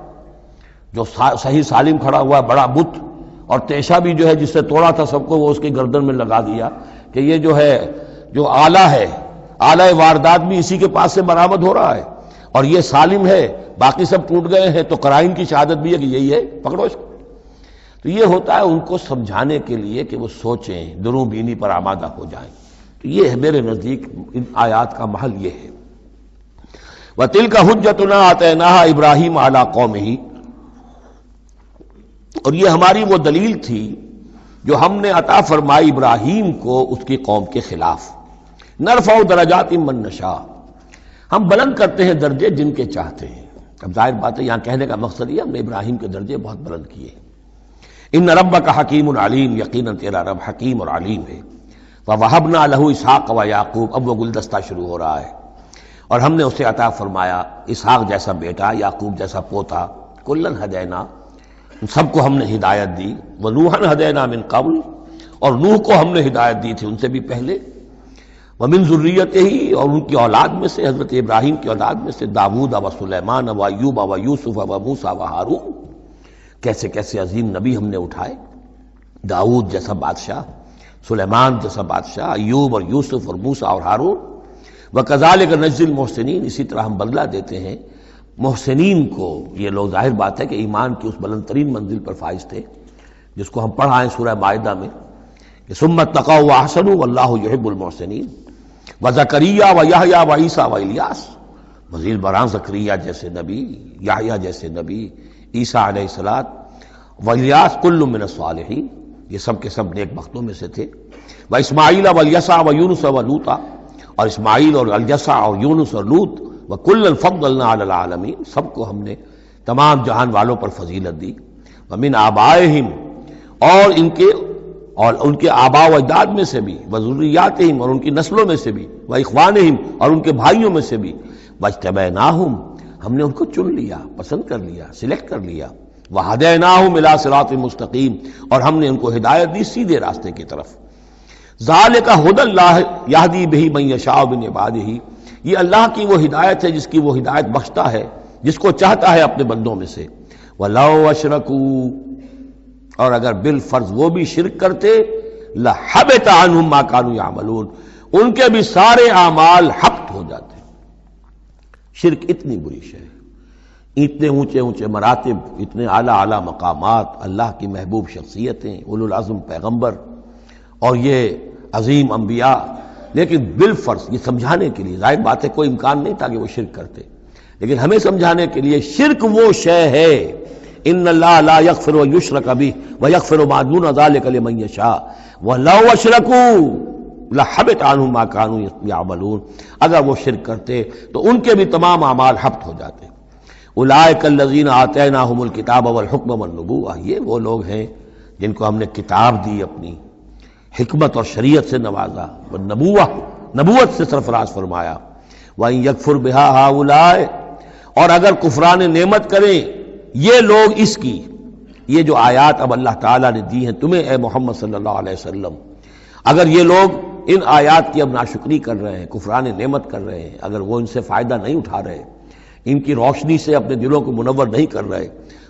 جو صحیح سالم کھڑا ہوا بڑا بت، اور تیشہ بھی جو ہے جس سے توڑا تھا سب کو، وہ اس کی گردن میں لگا دیا کہ یہ جو ہے جو آلہ ہے، آلہ واردات بھی اسی کے پاس سے برآمد ہو رہا ہے اور یہ سالم ہے، باقی سب ٹوٹ گئے ہیں، تو قرائن کی شہادت بھی ہے کہ یہی ہے، پکڑو اس کو۔ تو یہ ہوتا ہے ان کو سمجھانے کے لیے کہ وہ سوچیں، دروں بینی پر آمادہ ہو جائیں۔ تو یہ ہے میرے نزدیک ان آیات کا محل یہ ہے۔ وَتِلْكَ حُجَّتُنَا آتَيْنَاهَا إِبْرَاهِيمَ عَلَىٰ قَوْمِهِ، اور یہ ہماری وہ دلیل تھی جو ہم نے عطا فرمائی ابراہیم کو اس کی قوم کے خلاف. نرفع درجات من نشاء، ہم بلند کرتے ہیں درجے جن کے چاہتے ہیں. اب ظاہر بات ہے یہاں کہنے کا مقصد یہ ہم نے ابراہیم کے درجے بہت بلند کیے. ان ربک حکیم علیم، یقیناً تیرا رب حکیم اور علیم ہے. وَوَهَبْنَا لَهُ اسحاق وَيَعْقُوب، اب وہ گلدستہ شروع ہو رہا ہے. اور ہم نے اسے عطا فرمایا اسحاق جیسا بیٹا، یعقوب جیسا پوتا. کلن ہدینا، سب کو ہم نے ہدایت دی. وَنُوحًا ہدینا من قبل، اور نوح کو ہم نے ہدایت دی تھی ان سے بھی پہلے. ومن ذریتہ، اور ان کی اولاد میں سے، حضرت ابراہیم کی اولاد میں سے، داؤد و سلیمان و ایوب و یوسف و موسیٰ و ہارون. کیسے کیسے عظیم نبی ہم نے اٹھائے. داؤد جیسا بادشاہ، سلیمان جیسا بادشاہ، ایوب اور یوسف اور موسیٰ اور ہارون. وَكَذَلِكَ نَجْزِي الْمُحْسِنِينَ، اسی طرح ہم بدلہ دیتے ہیں محسنین کو. یہ لوگ ظاہر بات ہے کہ ایمان کی اس بلند ترین منزل پر فائز تھے جس کو ہم پڑھائیں سورہ مائدہ میں کہ ثُمَّ اتَّقَوْا وَأَحْسَنُوا وَاللَّهُ يُحِبُّ الْمُحْسِنِينَ. وزکریا و یحییٰ و عیسیٰ و الیاس، مزید برآں زکریا جیسے نبی، یحییٰ جیسے نبی، عیسیٰ علیہ السلام و الیاس کل من الصالحین، یہ سب کے سب نیک بختوں میں سے تھے. و اسماعیل و الیسع و یونس و لوطا، اور اسماعیل اور الیسع اور یونس اور لوط. و کلا فضلنا علی العالمین، سب کو ہم نے تمام جہان والوں پر فضیلت دی. ومن آبائہم، اور ان کے آباء و اجداد میں سے بھی، وذریاتہم، اور ان کی نسلوں میں سے بھی، واخوانہم، اور ان کے بھائیوں میں سے بھی، واجتبیناہم، ہم نے ان کو چن لیا، پسند کر لیا، سلیکٹ کر لیا. وہدیناہم الی صراط مستقیم، اور ہم نے ان کو ہدایت دی سیدھے راستے کی طرف. ذالک ھدی اللہ یہدی بہ من یشاء من عبادہ، یہ اللہ کی وہ ہدایت ہے جس کی وہ ہدایت بخشتا ہے جس کو چاہتا ہے اپنے بندوں میں سے. وَلَوْ أَشْرَكُوا، اور اگر بالفرض وہ بھی شرک کرتے، لَحَبِطَ عَنْهُمْ مَا كَانُوا يَعْمَلُونَ، ان کے بھی سارے اعمال حبط ہو جاتے. شرک اتنی بری شے ہے، اتنے اونچے اونچے مراتب، اتنے اعلیٰ اعلیٰ مقامات، اللہ کی محبوب شخصیتیں، اولو العزم پیغمبر اور یہ عظیم انبیاء. لیکن بالفرض یہ سمجھانے کے لیے، ظاہر بات ہے کوئی امکان نہیں تھا کہ وہ شرک کرتے، لیکن ہمیں سمجھانے کے لیے شرک وہ شے ہے، ان اللہ لا یغفر ان یشرک بہ ویغفر ما دون ذلک لمن یشاء ولو اشرکوا لحبط عنہم ما كانوا یعملون، اگر وہ شرک کرتے تو ان کے بھی تمام اعمال حبط ہو جاتے. اولئک الذین آتیناہم الکتاب والحکم والنبوۃ، یہ وہ لوگ ہیں جن کو ہم نے کتاب دی، اپنی حکمت اور شریعت سے نوازا، نبوت سے سرفراز فرمایا. وَإِن يَكْفُرْ بِهَا هَؤُلَاءِ، اور اگر کفران نعمت کریں یہ لوگ اس کی، یہ جو آیات اب اللہ تعالیٰ نے دی ہیں تمہیں اے محمد صلی اللہ علیہ وسلم، اگر یہ لوگ ان آیات کی اب ناشکری کر رہے ہیں، کفران نعمت کر رہے ہیں، اگر وہ ان سے فائدہ نہیں اٹھا رہے، ان کی روشنی سے اپنے دلوں کو منور نہیں کر رہے،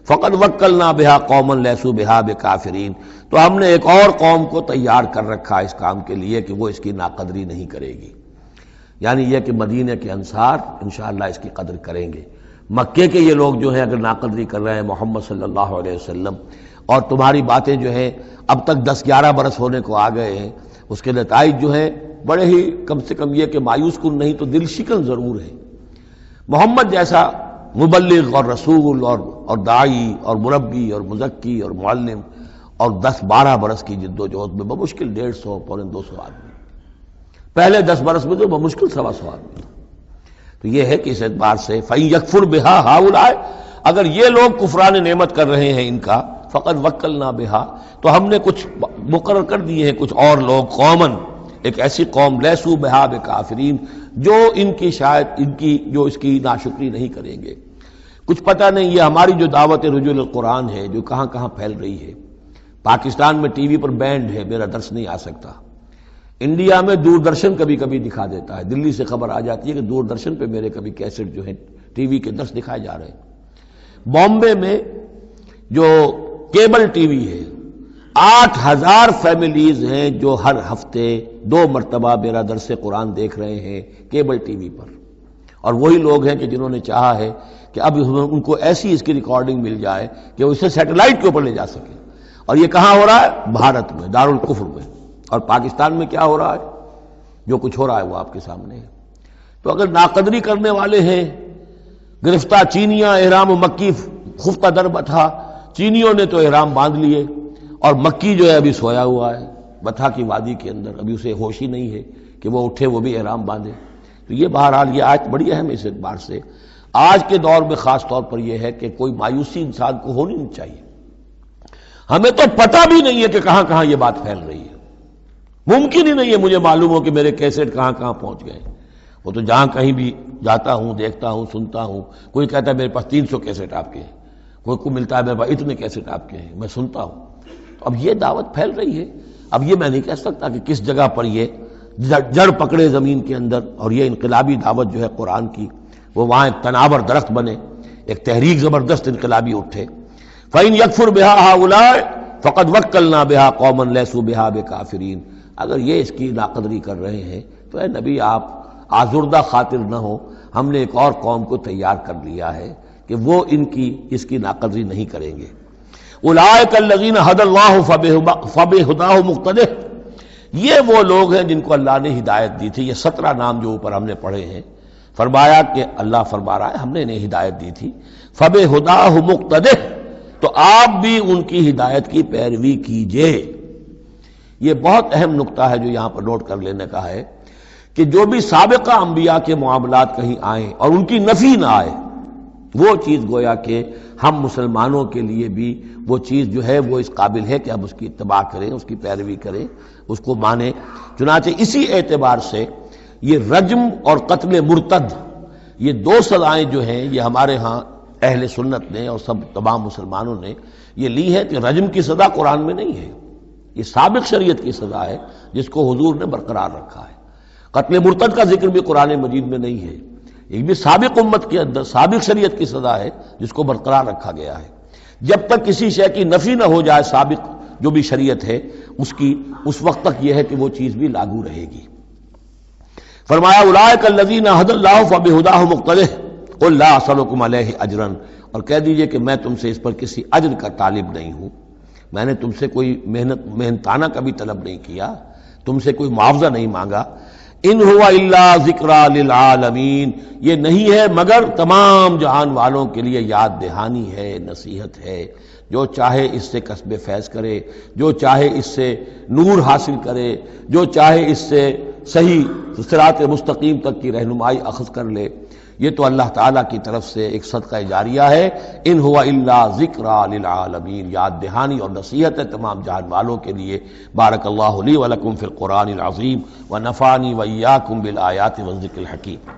فقد وکلنا بہا قوما لیسوا بہا بکافرین، تو ہم نے ایک اور قوم کو تیار کر رکھا اس کام کے لیے کہ وہ اس کی ناقدری نہیں کرے گی. یعنی یہ کہ مدینہ کے انصار انشاءاللہ اس کی قدر کریں گے. مکے کے یہ لوگ جو ہیں اگر ناقدری کر رہے ہیں محمد صلی اللہ علیہ وسلم، اور تمہاری باتیں جو ہیں اب تک 10-11 برس ہونے کو آ گئے ہیں، اس کے نتائج جو ہیں بڑے ہی کم سے کم یہ کہ مایوس کن نہیں تو دل شکن ضرور ہے. محمد جیسا مبلغ اور رسول اور داعی اور مربی اور مزکی اور معلم، اور 10-12 برس کی جد و جہد میں بمشکل 150-200 آدمی، پہلے 10 برس میں تو بمشکل 125 آدمی. تو یہ ہے کہ اس اعتبار سے فَإِن يَكْفُرْ بِهَا هَؤُلَاءِ، اگر یہ لوگ کفران نعمت کر رہے ہیں ان کا، فقد وکلنا بها، تو ہم نے کچھ مقرر کر دیے ہیں کچھ اور لوگ، قومن، ایک ایسی قوم لیسوا بہا بکافرین، جو ان کی شاید ان کی جو اس کی ناشکری نہیں کریں گے. کچھ پتہ نہیں یہ ہماری جو دعوت رجوع القرآن ہے جو کہاں کہاں پھیل رہی ہے. پاکستان میں ٹی وی پر بینڈ ہے، میرا درس نہیں آ سکتا. انڈیا میں دوردرشن کبھی کبھی دکھا دیتا ہے، دلی سے خبر آ جاتی ہے کہ دوردرشن پہ میرے کبھی کیسٹ جو ہے ٹی وی کے درس دکھائے جا رہے ہیں. بامبے میں جو کیبل ٹی وی ہے، 8000 فیملیز ہیں جو ہر ہفتے 2 مرتبہ میرا درس قرآن دیکھ رہے ہیں کیبل ٹی وی پر. اور وہی لوگ ہیں کہ جنہوں نے چاہا ہے کہ اب ان کو ایسی اس کی ریکارڈنگ مل جائے کہ وہ اسے سیٹلائٹ کے اوپر لے جا سکے. اور یہ کہاں ہو رہا ہے؟ بھارت میں، دارالکفر میں. اور پاکستان میں کیا ہو رہا ہے؟ جو کچھ ہو رہا ہے وہ آپ کے سامنے ہے. تو اگر ناقدری کرنے والے ہیں، گرفتہ چینیاں احرام و مکی خفتہ در بتھا، چینیوں نے تو احرام باندھ لیے اور مکی جو ہے ابھی سویا ہوا ہے بتھا کی وادی کے اندر، ابھی اسے ہوش ہی نہیں ہے کہ وہ اٹھے وہ بھی احرام باندھے۔ تو یہ بہرحال یہ آیت بڑی اہم ہے اس اعتبار سے، آج کے دور میں خاص طور پر یہ ہے کہ کوئی مایوسی انسان کو ہونی نہیں چاہیے۔ ہمیں تو پتہ بھی نہیں ہے کہ کہاں کہاں یہ بات پھیل رہی ہے، ممکن ہی نہیں ہے مجھے معلوم ہو کہ میرے کیسٹ کہاں کہاں پہنچ گئے۔ وہ تو جہاں کہیں بھی جاتا ہوں دیکھتا ہوں سنتا ہوں، کوئی کہتا ہے میرے پاس 300 کیسٹ آپ کے ہیں، کوئی کو ملتا ہے میرے پاس اتنے کیسٹ آپ کے ہیں، میں سنتا ہوں۔ تو اب یہ دعوت پھیل رہی ہے، اب یہ میں نہیں کہہ سکتا کہ کس جگہ پر یہ جڑ پکڑے زمین کے اندر اور یہ انقلابی دعوت جو ہے قرآن کی وہ وہاں ایک تناور درخت بنے، ایک تحریک زبردست انقلابی اٹھے۔ فَإِن يَكْفُرْ بِهَا هَؤُلَاءِ فَقَدْ وَكَّلْنَا بِهَا قَوْمًا لَيْسُوا بِهَا بِكَافِرِينَ۔ اگر یہ اس کی ناقدری کر رہے ہیں تو اے نبی آپ آزردہ خاطر نہ ہو، ہم نے ایک اور قوم کو تیار کر لیا ہے کہ وہ اس کی ناقدری نہیں کریں گے۔ اولئک الذین ھدی اللہ فبہداہ مقتدہ، یہ وہ لوگ ہیں جن کو اللہ نے ہدایت دی تھی۔ یہ 17 نام جو اوپر ہم نے پڑھے ہیں، فرمایا کہ اللہ فرما رہا ہے ہم نے انہیں ہدایت دی تھی، فبہداہ مقتدہ، تو آپ بھی ان کی ہدایت کی پیروی کیجئے۔ یہ بہت اہم نقطہ ہے جو یہاں پر نوٹ کر لینے کا ہے کہ جو بھی سابقہ انبیاء کے معاملات کہیں آئیں اور ان کی نفی نہ آئے، وہ چیز گویا کہ ہم مسلمانوں کے لیے بھی وہ چیز جو ہے وہ اس قابل ہے کہ ہم اس کی اتباع کریں، اس کی پیروی کریں، اس کو مانیں۔ چنانچہ اسی اعتبار سے یہ رجم اور قتل مرتد، یہ 2 سزائیں جو ہیں یہ ہمارے ہاں اہل سنت نے اور سب تمام مسلمانوں نے یہ لی ہے کہ رجم کی سزا قرآن میں نہیں ہے، یہ سابق شریعت کی سزا ہے جس کو حضور نے برقرار رکھا ہے۔ قتل مرتد کا ذکر بھی قرآن مجید میں نہیں ہے، یہ بھی سابق امت کے اندر سابق شریعت کی سزا ہے جس کو برقرار رکھا گیا ہے۔ جب تک کسی شے کی نفی نہ ہو جائے سابق جو بھی شریعت ہے اس کی، اس وقت تک یہ ہے کہ وہ چیز بھی لاگو رہے گی۔ فرمایا اولئک الذین ھدی اللہ فبہداہ مقتدہ قل لا اسألکم علیہ اجرا، اور کہہ دیجئے کہ میں تم سے اس پر کسی اجر کا طالب نہیں ہوں، میں نے تم سے کوئی محنتانہ کا بھی طلب نہیں کیا، تم سے کوئی معاوضہ نہیں مانگا۔ ان ہوا الا ذکری للعالمین، یہ نہیں ہے مگر تمام جہان والوں کے لیے یاد دہانی ہے، نصیحت ہے۔ جو چاہے اس سے کسب فیض کرے، جو چاہے اس سے نور حاصل کرے، جو چاہے اس سے صحیح صراط مستقیم تک کی رہنمائی اخذ کر لے، یہ تو اللہ تعالیٰ کی طرف سے ایک صدقہ جاریہ ہے۔ ان ہوا الا ذکری للعالمین، یاد دہانی اور نصیحت ہے تمام جہان والوں کے لیے۔ بارک اللہ لی ولکم فی القرآن العظیم ونفعنی وإیاکم بالآیات والذکر الحکیم۔